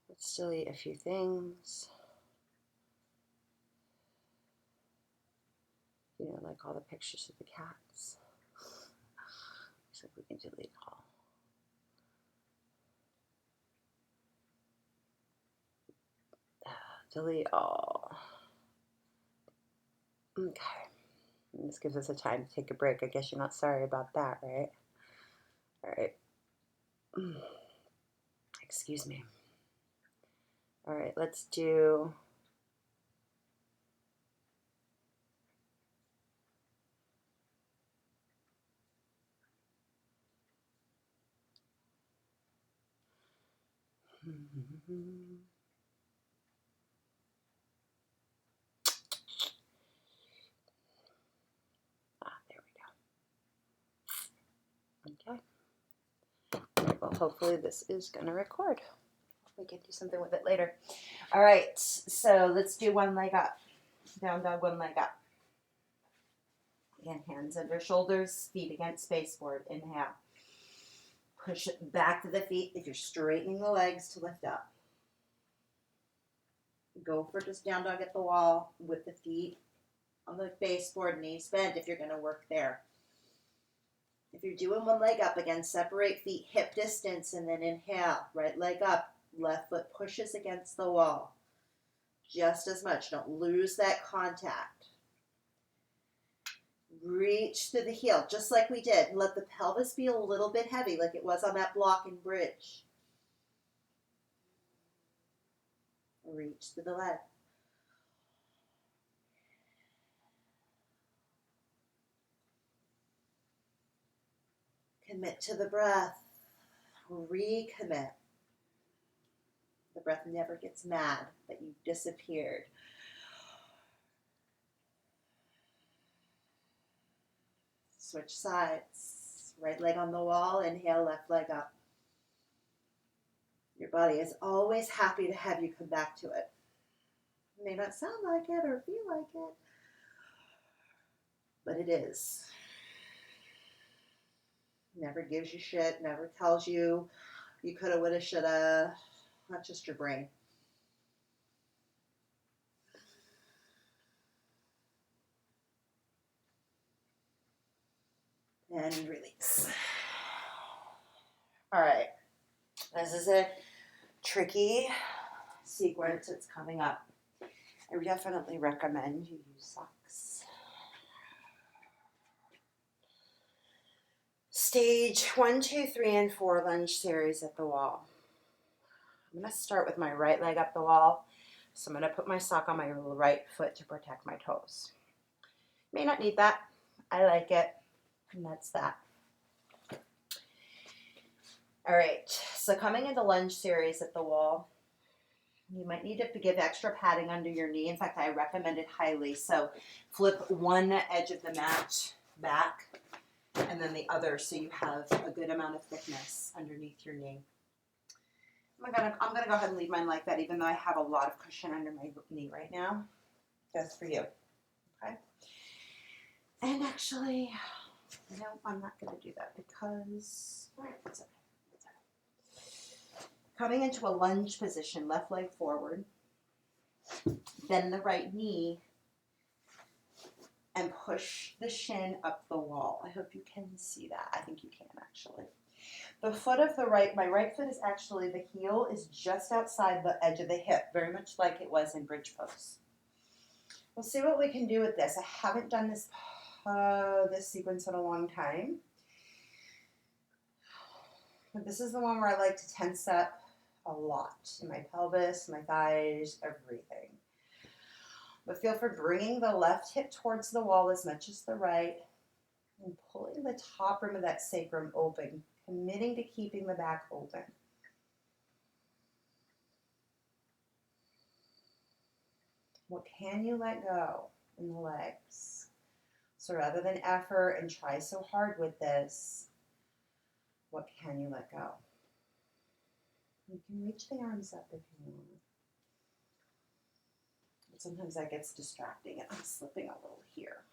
Let's delete a few things. You know, like all the pictures of the cats. Looks like we can delete all. Delete all. Okay. And this gives us a time to take a break. I guess you're not sorry about that, right? All right. Excuse me. All right, let's do... there we go. Okay. All right, well, hopefully this is going to record. We can do something with it later. All right, so let's do one leg up. Down dog, one leg up. Again, hands under shoulders, feet against baseboard. Inhale. Push it back to the feet if you're straightening the legs to lift up. Go for just down dog at the wall with the feet on the baseboard, knees bent if you're going to work there. If you're doing one leg up, again, separate feet hip distance and then inhale. Right leg up, left foot pushes against the wall. Just as much. Don't lose that contact. Reach through the heel, just like we did. Let the pelvis be a little bit heavy, like it was on that block and bridge. Reach through the leg. Commit to the breath. Recommit. The breath never gets mad that you disappeared. Switch sides. Right leg on the wall. Inhale, left leg up. Your body is always happy to have you come back to it. It may not sound like it or feel like it, but it is. Never gives you shit, never tells you you coulda, woulda, shoulda. Not just your brain. And release. All right. This is a tricky sequence that's coming up. I definitely recommend you use socks. Stage 1, 2, 3, and 4 lunge series at the wall. I'm going to start with my right leg up the wall. So I'm going to put my sock on my right foot to protect my toes. May not need that. I like it. And that's that. All right. So coming into lunge series at the wall, you might need to give extra padding under your knee. In fact, I recommend it highly. So flip one edge of the mat back and then the other so you have a good amount of thickness underneath your knee. I'm gonna go ahead and leave mine like that, even though I have a lot of cushion under my knee right now. That's for you. Okay. And actually, no, I'm not going to do that because it's okay. It's okay. Coming into a lunge position, left leg forward, bend the right knee, and push the shin up the wall. I hope you can see that. I think you can actually. The foot of the right, my right foot is actually, the heel is just outside the edge of the hip, very much like it was in bridge pose. We'll see what we can do with this. I haven't done this sequence in a long time. But this is the one where I like to tense up a lot in my pelvis, my thighs, everything. But feel for bringing the left hip towards the wall as much as the right and pulling the top rim of that sacrum open, committing to keeping the back open. What can you let go in the legs? So rather than effort and try so hard with this, what can you let go? You can reach the arms up if you want. But sometimes that gets distracting and I'm slipping a little here.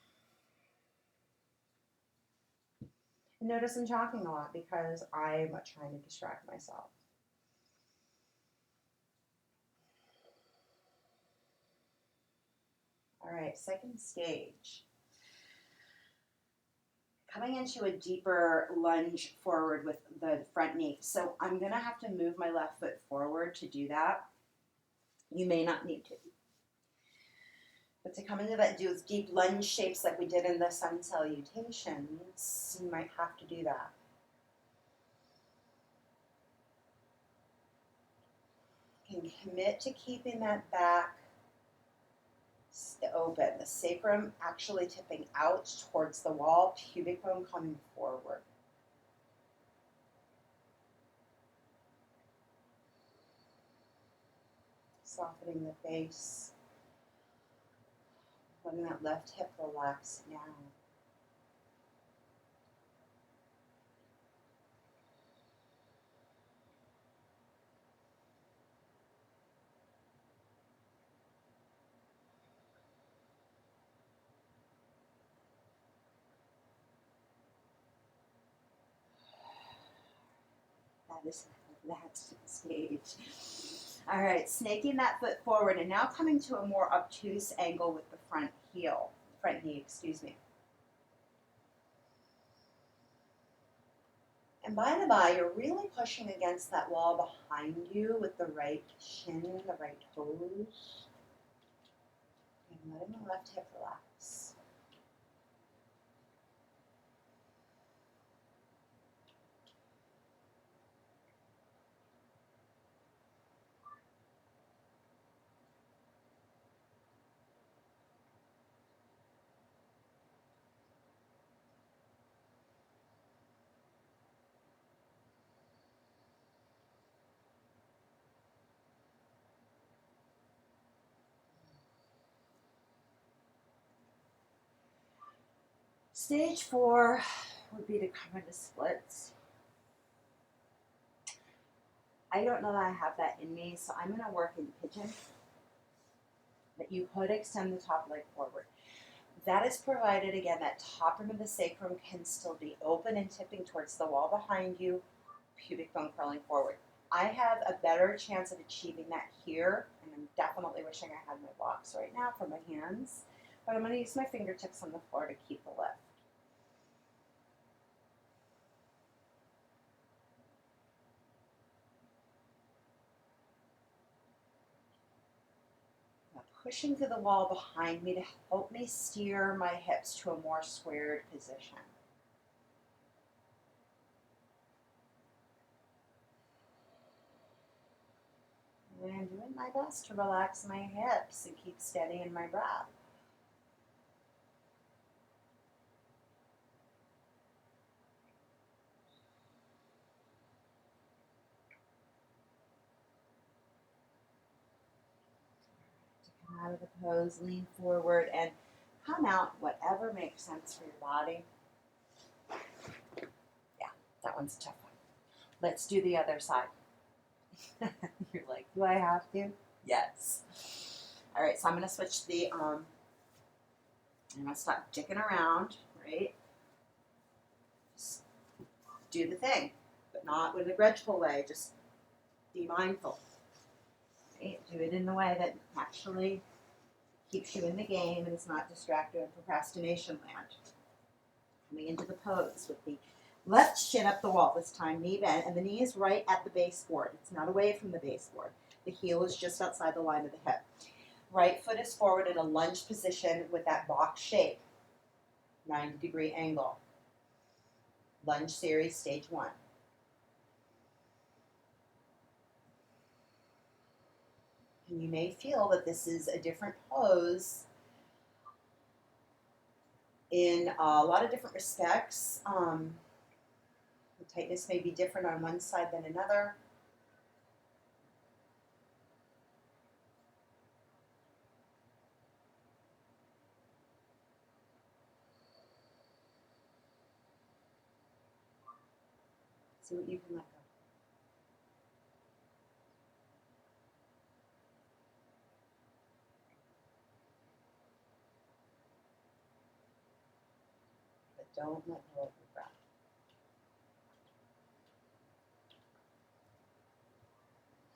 And notice I'm talking a lot because I'm trying to distract myself. All right, second stage. Coming into a deeper lunge forward with the front knee. So I'm going to have to move my left foot forward to do that. You may not need to. But to come into that, do deep lunge shapes like we did in the sun salutations, you might have to do that. You can commit to keeping that back open, the sacrum actually tipping out towards the wall, pubic bone coming forward. Softening the face, letting that left hip relax now. That's stage. All right, snaking that foot forward and now coming to a more obtuse angle with the front knee, excuse me. And by the by, you're really pushing against that wall behind you with the right shin, the right toes. And letting the left hip relax. Stage 4 would be to come into splits. I don't know that I have that in me, so I'm going to work in pigeon. But you could extend the top leg forward. That is provided, again, that top rim of the sacrum can still be open and tipping towards the wall behind you, pubic bone curling forward. I have a better chance of achieving that here, and I'm definitely wishing I had my blocks right now for my hands, but I'm going to use my fingertips on the floor to keep the lift. Pushing to the wall behind me to help me steer my hips to a more squared position. And I'm doing my best to relax my hips and keep steady in my breath. To come out of the pose, lean forward and come out whatever makes sense for your body. Yeah, that one's a tough one. Let's do the other side. You're like, do I have to? Yes. All right, so I'm going to switch the, I'm going to stop dicking around. right? Just do the thing, but not in a grudgeful way. Just be mindful. Right? Do it in a way that actually keeps you in the game and is not distracted in procrastination land. Coming into the pose with the left shin up the wall this time, knee bent, and the knee is right at the baseboard. It's not away from the baseboard. The heel is just outside the line of the hip. Right foot is forward in a lunge position with that box shape, 90-degree angle. Lunge series, stage 1. And you may feel that this is a different pose in a lot of different respects. The tightness may be different on one side than another. See what you can let go. But don't let go of your breath.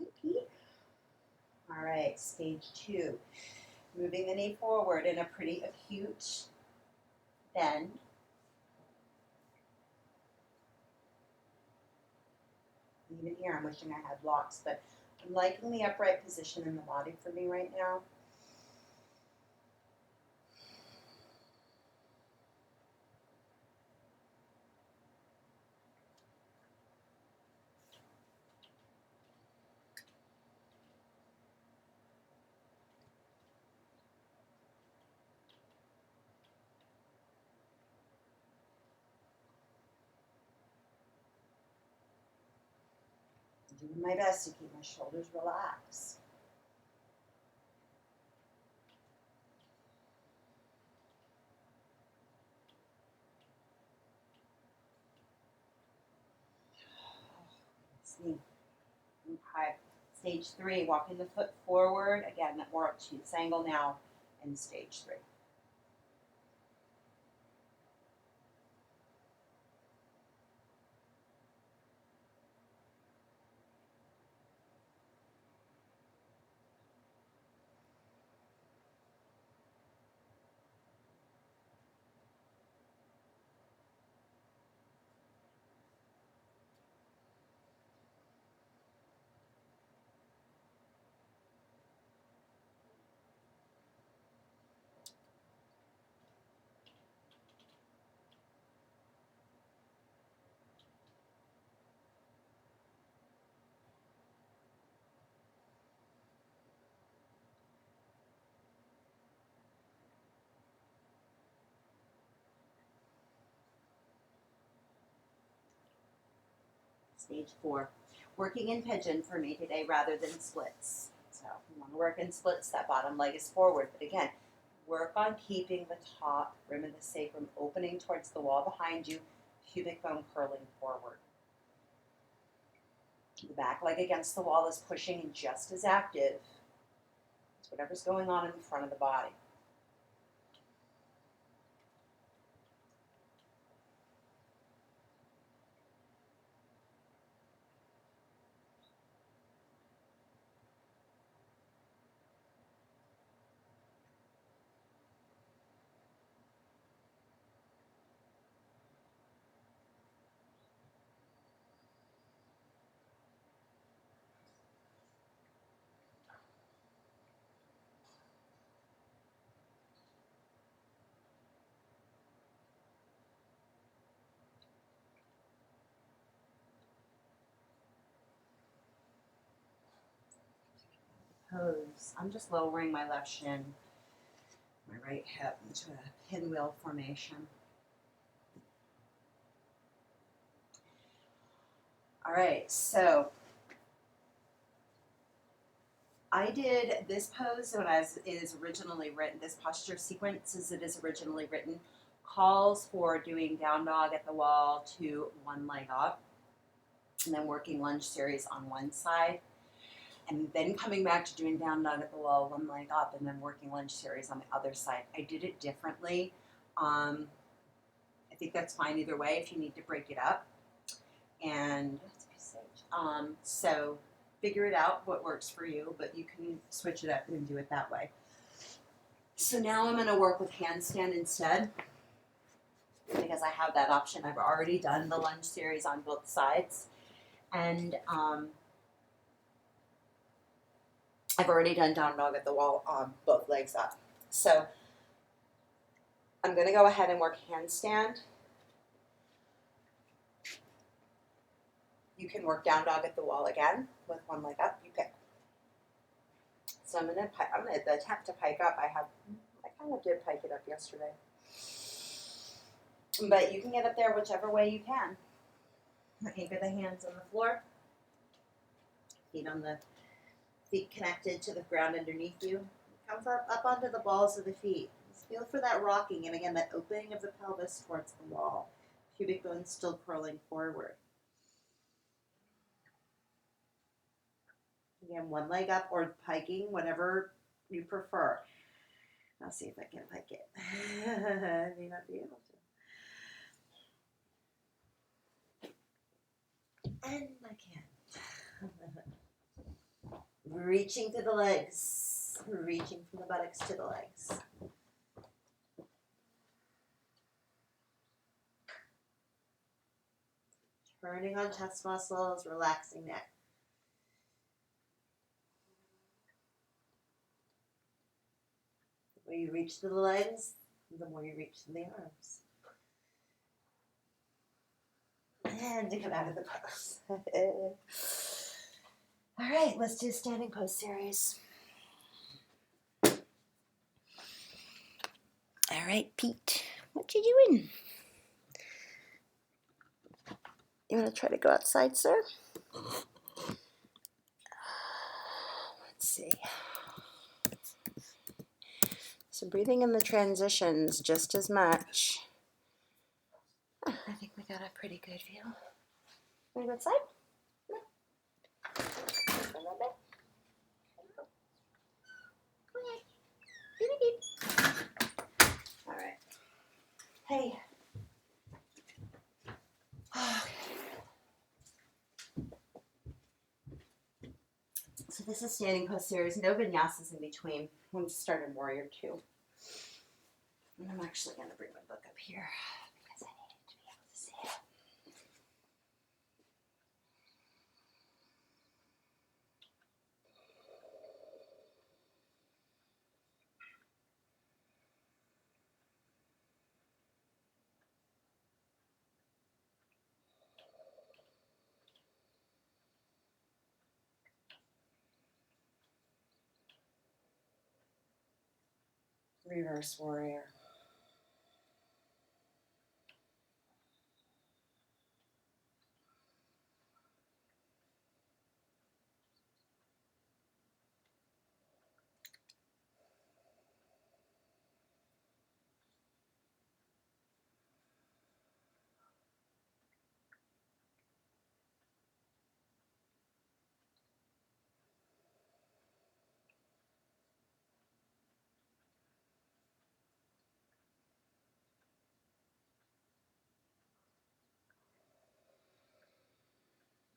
Repeat. All right, stage 2. Moving the knee forward in a pretty acute bend. Even here, I'm wishing I had blocks, but I'm liking the upright position in the body for me right now. I'm doing my best to keep my shoulders relaxed. Sleep. Okay. Stage 3, walking the foot forward. Again, more obtuse angle now in stage 3. Stage 4, working in pigeon for me today rather than splits. So if you want to work in splits, that bottom leg is forward. But again, work on keeping the top rim of the sacrum opening towards the wall behind you, pubic bone curling forward. The back leg against the wall is pushing and just as active as whatever's going on in the front of the body. Pose. I'm just lowering my left shin, my right hip into a pinwheel formation. All right, so I did this pose when it is originally written. This posture sequence, as it is originally written, calls for doing down dog at the wall to one leg up, and then working lunge series on one side, and then coming back to doing down dog at the wall, one leg up, and then working lunge series on the other side. I did it differently. think that's fine either way if you need to break it up. And so figure it out what works for you, but you can switch it up and do it that way. So now I'm going to work with handstand instead because I have that option. I've already done the lunge series on both sides, and I've already done down dog at the wall on both legs up. So I'm going to go ahead and work handstand. You can work down dog at the wall again with one leg up. You pick. So I'm going to attempt to pike up. I kind of did pike it up yesterday. But you can get up there whichever way you can. Anchor the hands on the floor. Feet connected to the ground underneath you. Come up onto the balls of the feet. Just feel for that rocking, and again, that opening of the pelvis towards the wall. Pubic bone still curling forward. Again, one leg up or piking, whatever you prefer. I'll see if I can pike it. I may not be able to. And I can. Reaching to the legs. Reaching from the buttocks to the legs. Turning on chest muscles, relaxing neck. The more you reach to the legs, the more you reach to the arms. And to come out of the pose. All right, let's do standing pose series. All right, Pete, what you doing? You want to try to go outside, sir? Let's see. So breathing in the transitions just as much. I think we got a pretty good view. Want to go outside? No. A little bit. Go ahead. All right. Hey. So this is standing pose series. No vinyasas in between. I'm going to start in warrior 2. And I'm actually going to bring my book up here because I need it to be able to see it. Reverse warrior.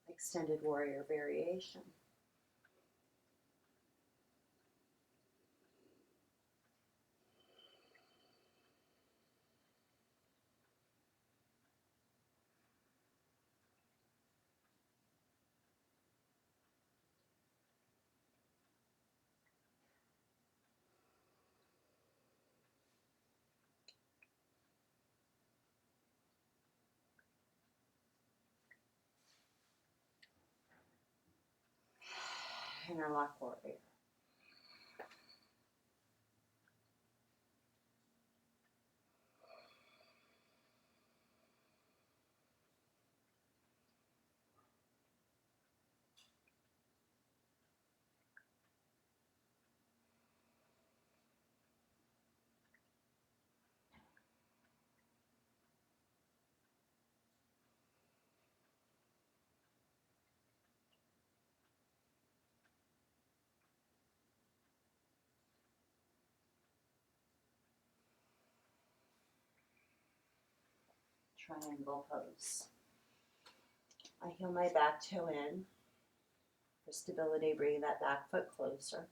Extended warrior variation. Interlock warrior. triangle pose. I heel my back toe in. For stability, bring that back foot closer.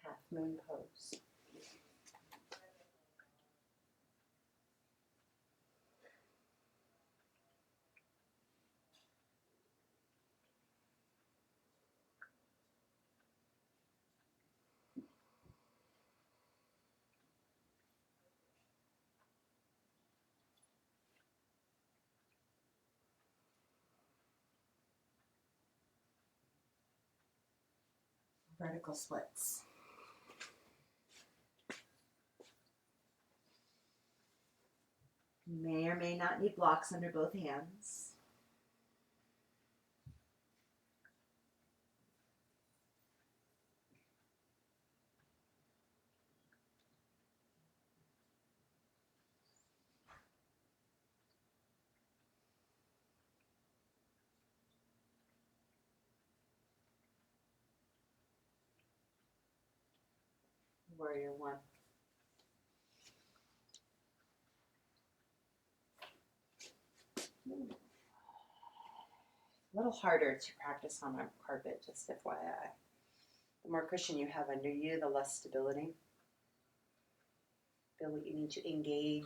Half moon pose. Vertical splits. You may or may not need blocks under both hands. Warrior one. A little harder to practice on a carpet, just FYI. The more cushion you have under you, the less stability. Feel what you need to engage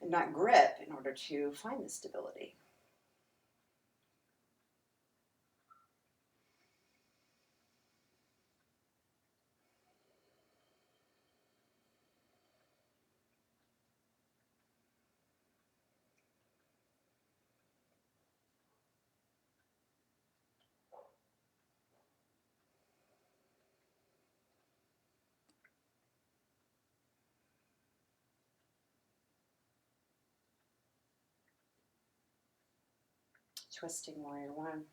and not grip in order to find the stability. Twisting warrior one.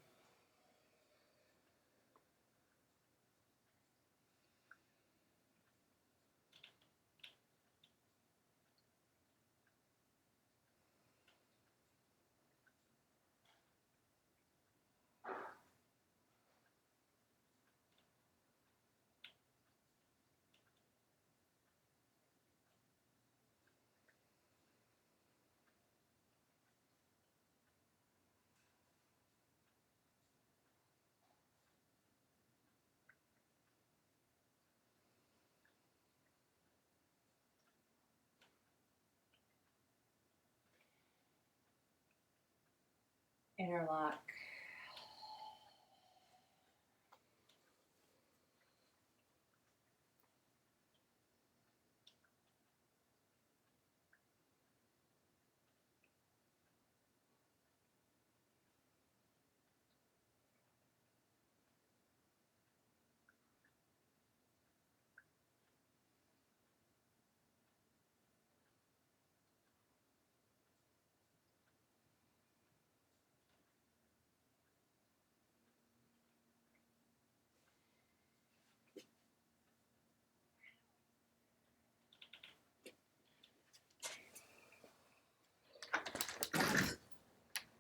Interlock.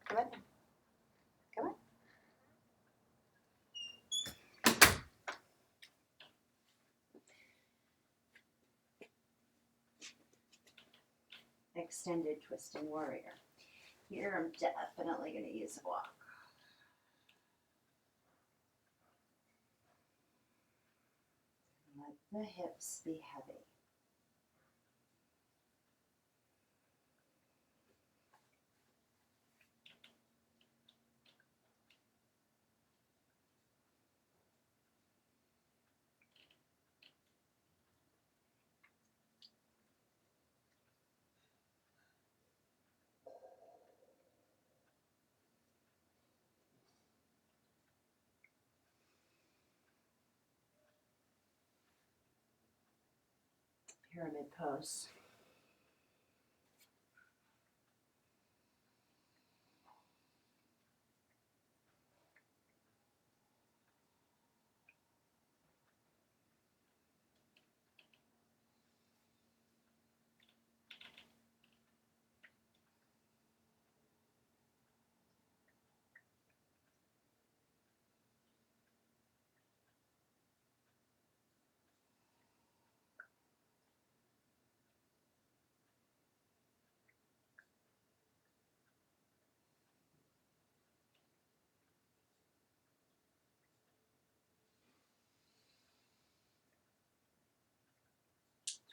Come on. Come on. Extended twisting warrior. Here I'm definitely going to use a block. Let the hips be heavy. Pyramid pose.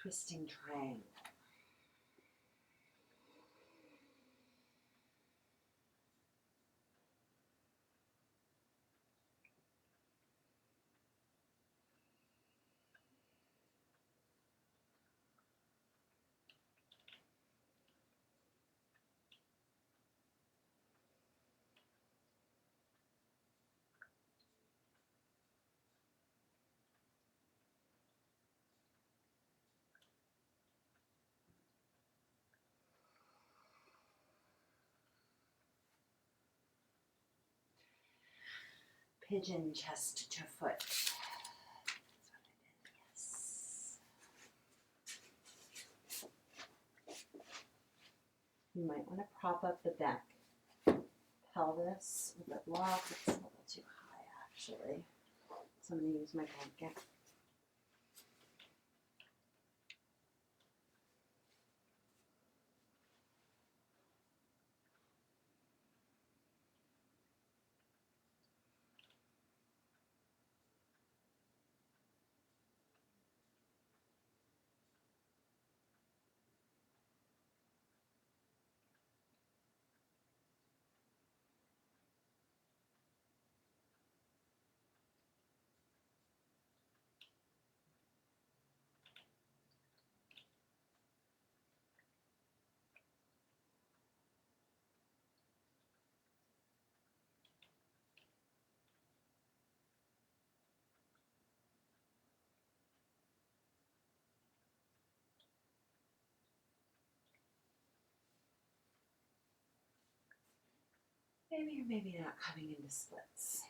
twisting triangle. Pigeon chest to foot. That's what I did, yes. You might want to prop up the back pelvis with the block. It's a little too high, actually. So I'm going to use my blanket. Maybe or maybe not coming into splits.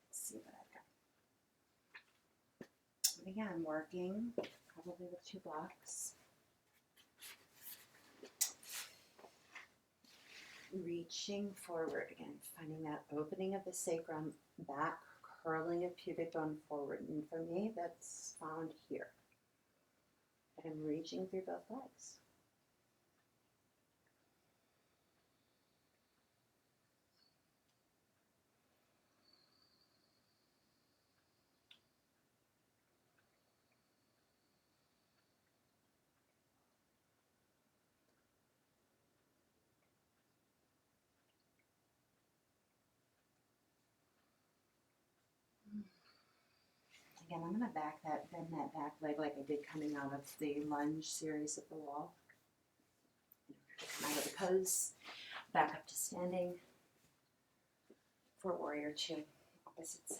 Let's see what I've got. But again, working probably with 2 blocks. Reaching forward again, finding that opening of the sacrum, back curling of pubic bone forward. And for me, that's found here. And I'm reaching through both legs. Again, I'm going to bend that back leg like I did coming out of the lunge series of the wall. Come out of the pose, back up to standing for warrior 2, opposite side.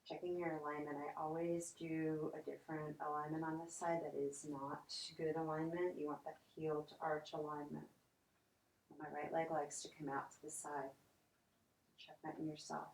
Checking your alignment. I always do a different alignment on this side that is not good alignment. You want that heel to arch alignment. My right leg likes to come out to the side. Check that in yourself.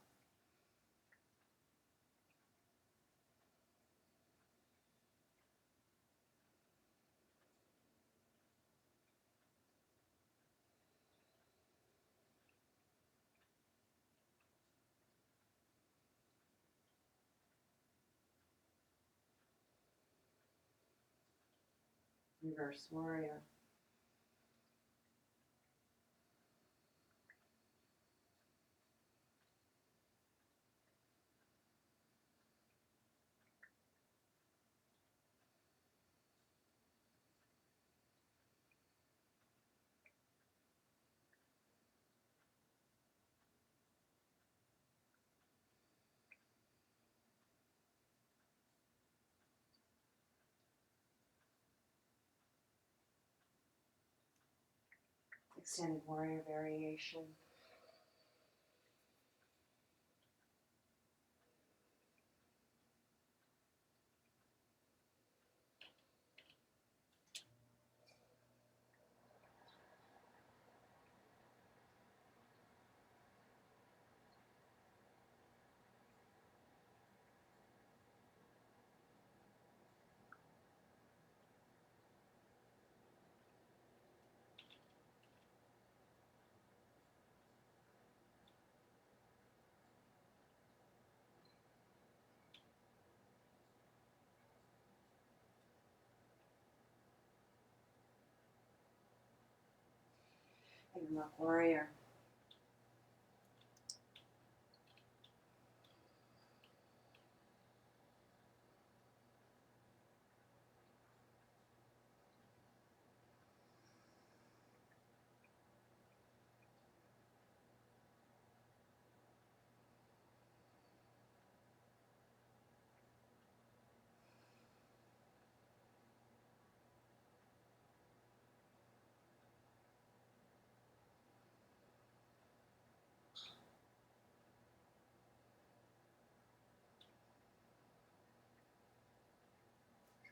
Reverse warrior. Extended warrior variation. Interlock warrior.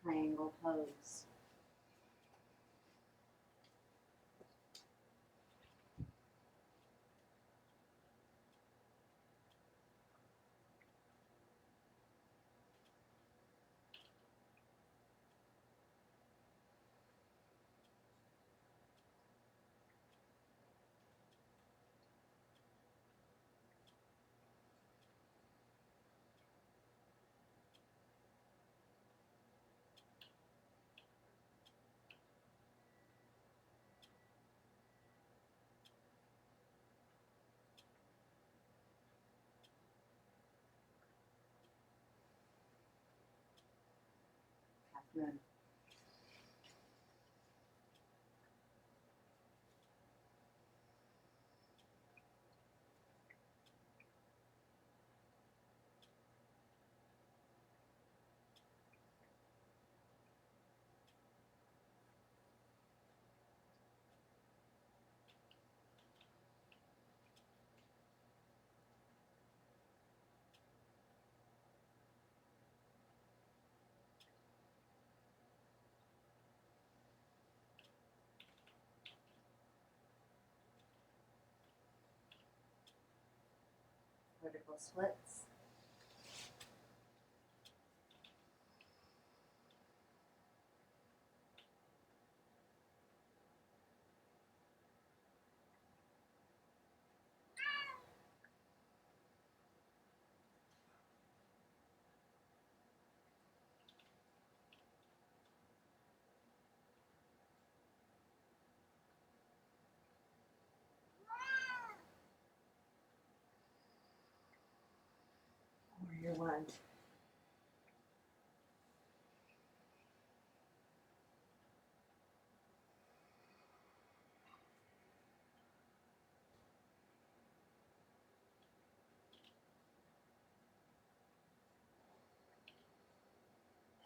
Triangle pose. Catherine. Vertical splits. Warrior one.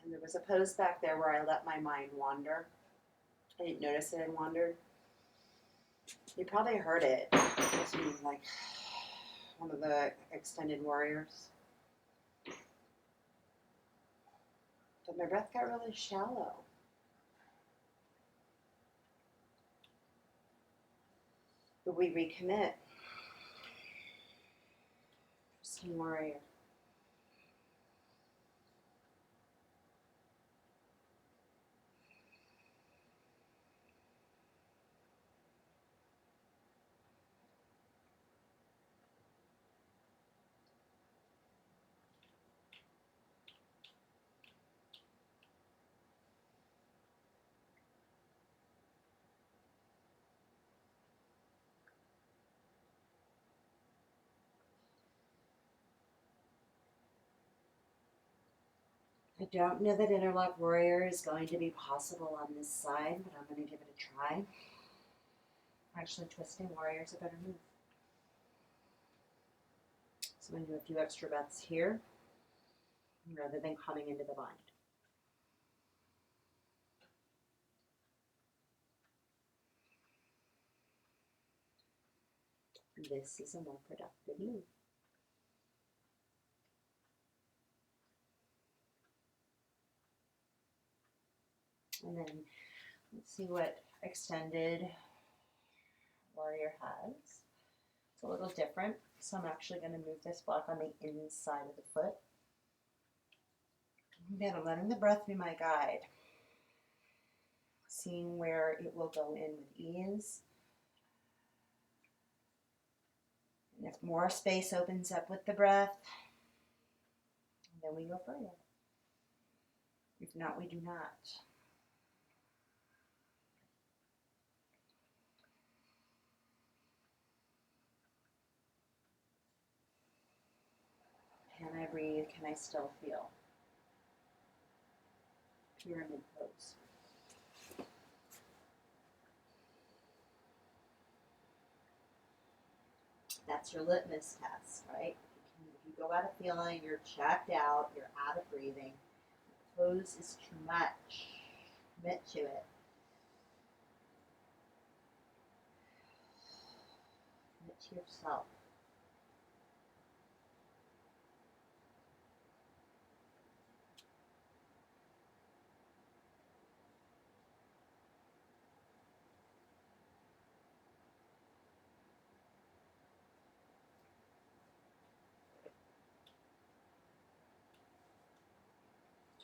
And there was a pose back there where I let my mind wander. I didn't notice it had wandered. You probably heard it. It was like one of the extended warriors. But my breath got really shallow. But we recommit. Pristine warrior. I don't know that interlock warrior is going to be possible on this side, but I'm going to give it a try. Actually, twisting warrior is a better move. So I'm going to do a few extra breaths here rather than coming into the bind. This is a more productive move. And then let's see what extended warrior has. It's a little different, so I'm actually going to move this block on the inside of the foot. Again, I'm letting the breath be my guide. Seeing where it will go in with ease. And if more space opens up with the breath, then we go further. If not, we do not. breathe, can I still feel? Pyramid pose. That's your litmus test, right? If you go out of feeling, you're checked out, you're out of breathing, the pose is too much. Commit to it. Commit to yourself.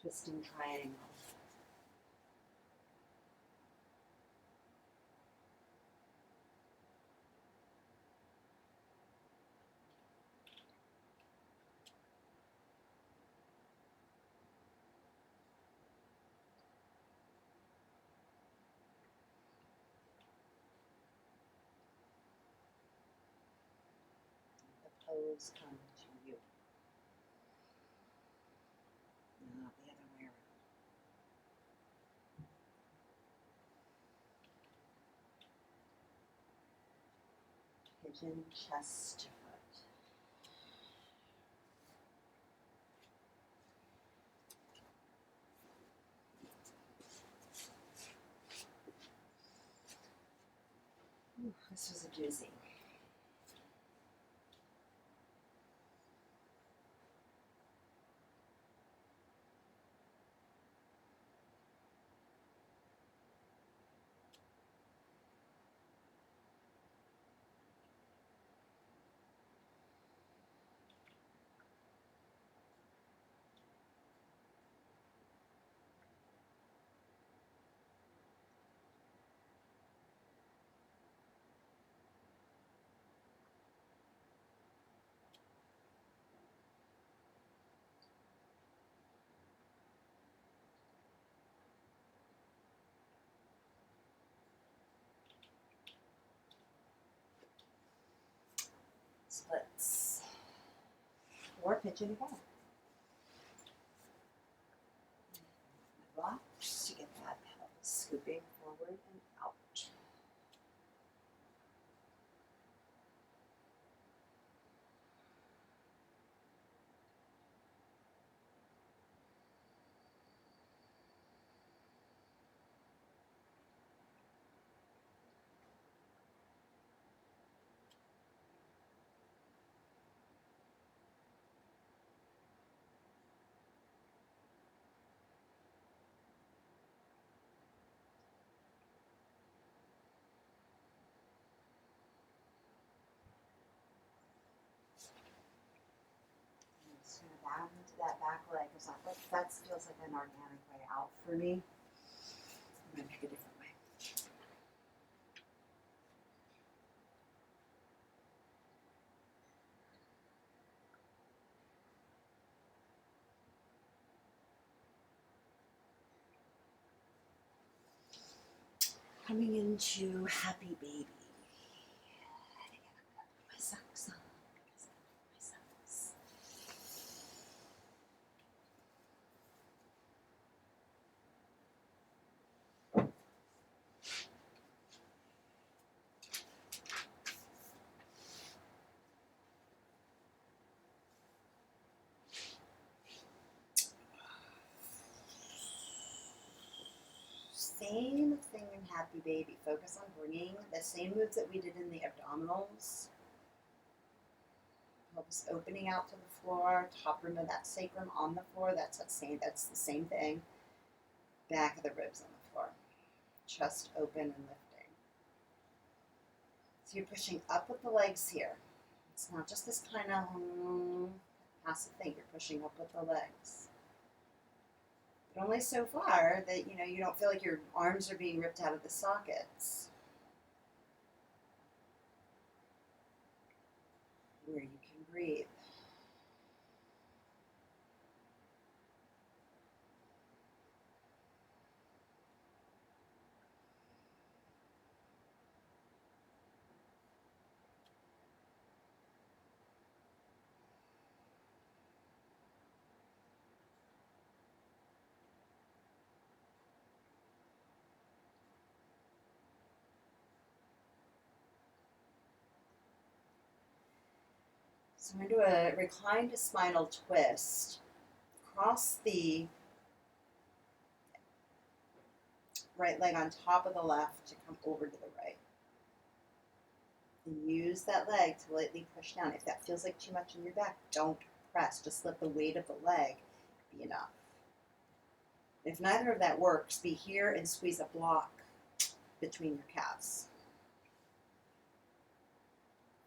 Twisting triangle. The pose come to you. Not the other way around. Pigeon chest to foot. Ooh, this was a doozy. Splits. Or pigeon again. Blocks to get that pelvis scooping forward and out. Just gonna down into that back leg because that feels like an organic way out for me. I'm gonna pick a different way. Coming into happy baby. My socks on. My socks. Same thing in happy baby. Focus on bringing the same moves that we did in the abdominals. Pelvis opening out to the floor, top rim of that sacrum on the floor. That's the same thing. Back of the ribs on the floor. Chest open and lifting. So you're pushing up with the legs here. It's not just this kind of passive thing. You're pushing up with the legs. But only so far that you don't feel like your arms are being ripped out of the sockets. Where you can breathe. So I'm going to do a reclined spinal twist. Cross the right leg on top of the left to come over to the right. And use that leg to lightly push down. If that feels like too much in your back, don't press. Just let the weight of the leg be enough. If neither of that works, be here and squeeze a block between your calves.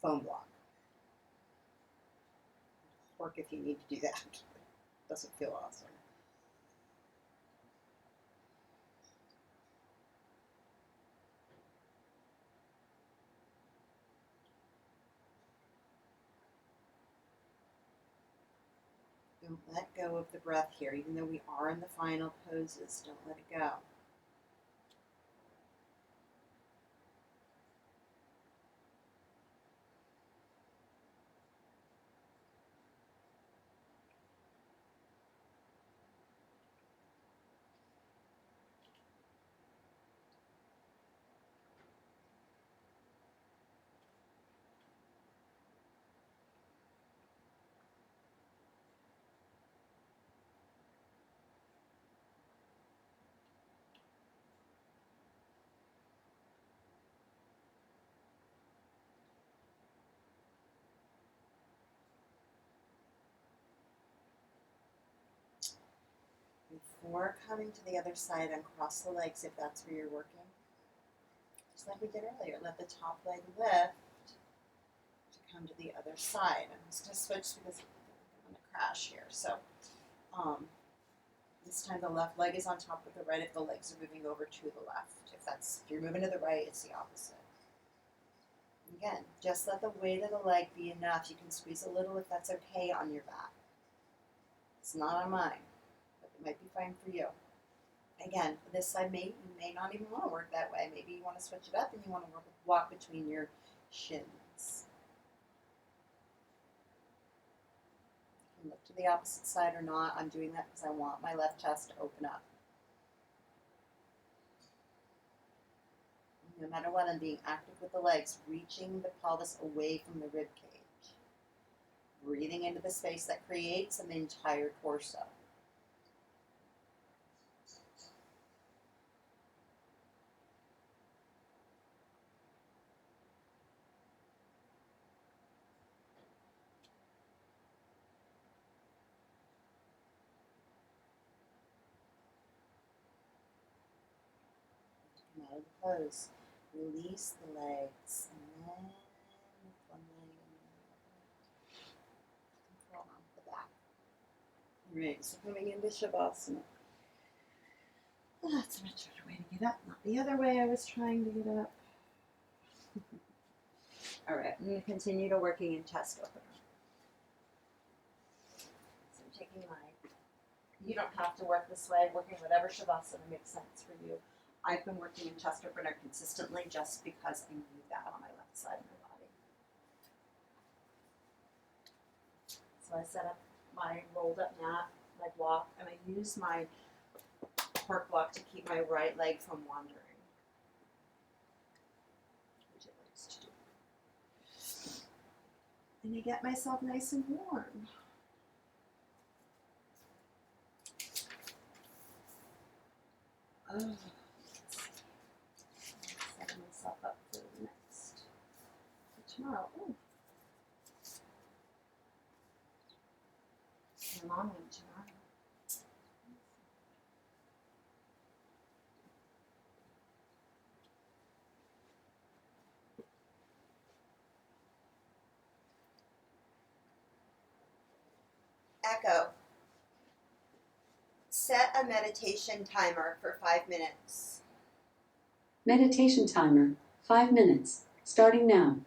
Foam block. Work if you need to do that. Doesn't feel awesome. Don't let go of the breath here, even though we are in the final poses. Don't let it go. Before coming to the other side, uncross the legs if that's where you're working. Just like we did earlier, let the top leg lift to come to the other side. I'm just going to switch because I'm going to crash here. So this time the left leg is on top of the right if the legs are moving over to the left. If you're moving to the right, it's the opposite. Again, just let the weight of the leg be enough. You can squeeze a little if that's okay on your back. It's not on mine, but it might be fine for you. Again, this side you may not even want to work that way. Maybe you want to switch it up and you want to walk between your shins. You can look to the opposite side or not. I'm doing that because I want my left chest to open up. No matter what, I'm being active with the legs, reaching the pelvis away from the rib cage. Breathing into the space that creates an entire torso. Come out of the pose. Release the legs and then lift one leg and then the other. Control on the back. Alright, so coming into Shavasana. Oh, that's a much better way to get up, not the other way I was trying to get up. Alright, I'm going to continue to working in chest opener. So I'm taking you don't have to work this way, working whatever Shavasana makes sense for you. I've been working in chest opener consistently just because I need that on my left side of my body. So I set up my rolled up mat, my block, and I use my park block to keep my right leg from wandering, which it likes to do. And I get myself nice and warm. Oh. Setting myself up for the for tomorrow. Ooh. My mom went tomorrow. Echo. Set a meditation timer for 5 minutes. Meditation timer, 5 minutes, starting now.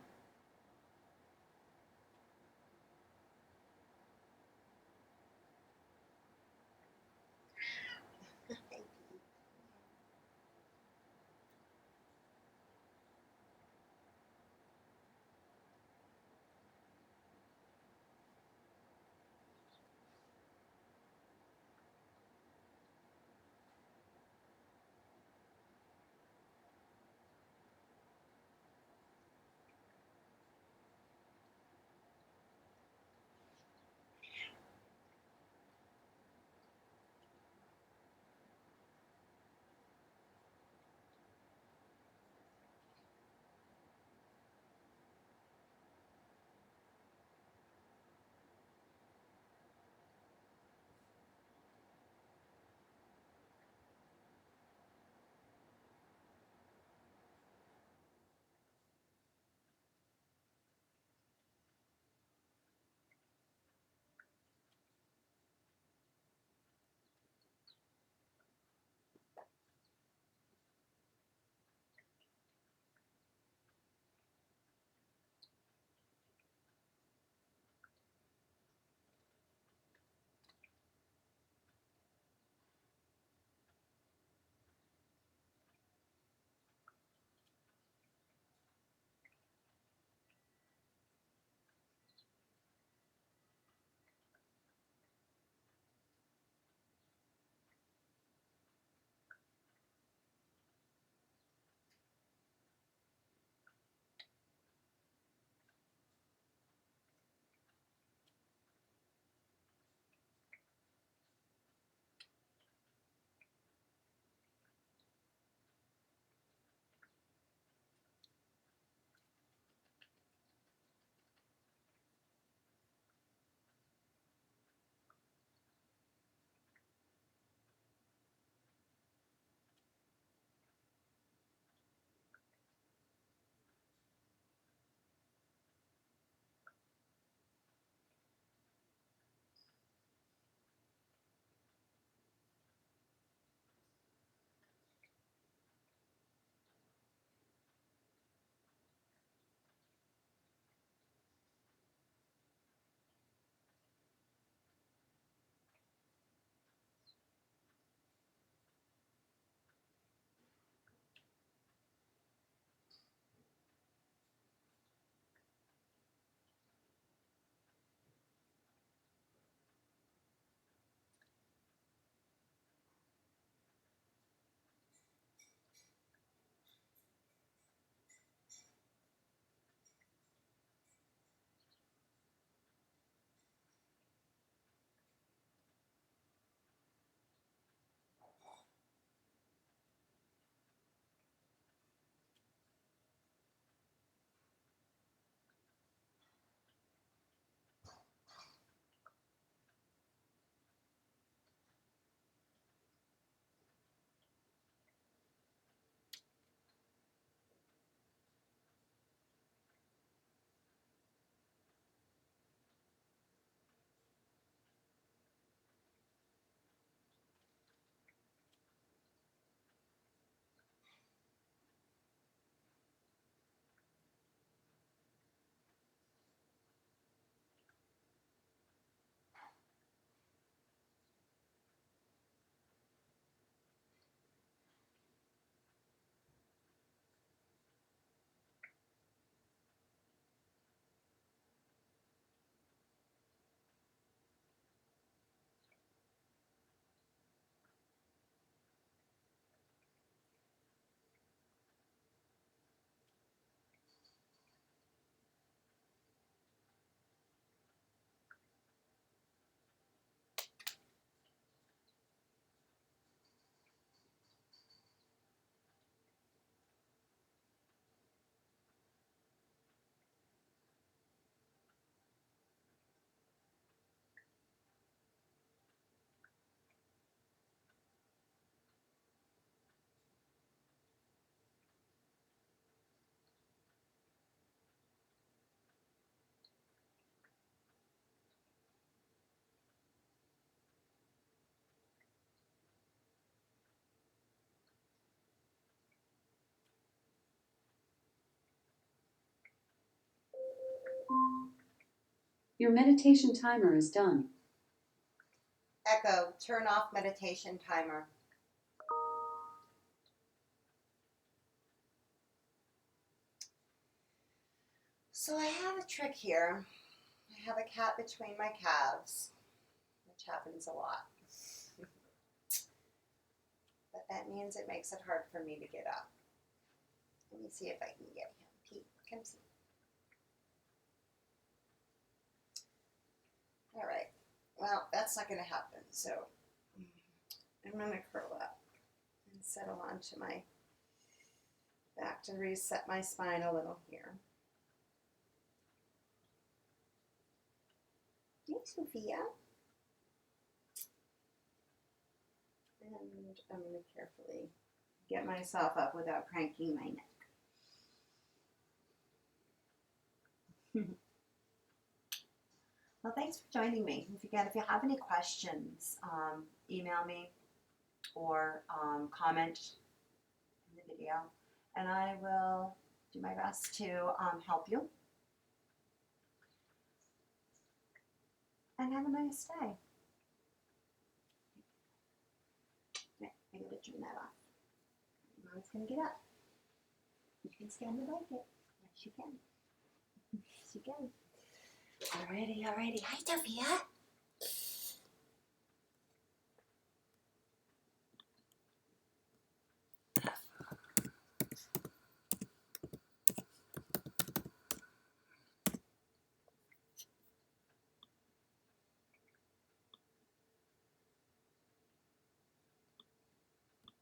Your meditation timer is done. Echo, turn off meditation timer. So I have a trick here. I have a cat between my calves, which happens a lot. But that means it makes it hard for me to get up. Let me see if I can get him. Pete, come see. All right. Well, that's not going to happen. So I'm going to curl up and settle onto my back to reset my spine a little here. Hey, Sophia. And I'm going to carefully get myself up without cranking my neck. Well, thanks for joining me. If you have any questions, email me or comment in the video, and I will do my best to help you. And have a nice day. Okay, I gotta turn that off. Mom's gonna get up. You can stay on the blanket. Yes, you can. Yes, you can. Alrighty. Hi, Sophia.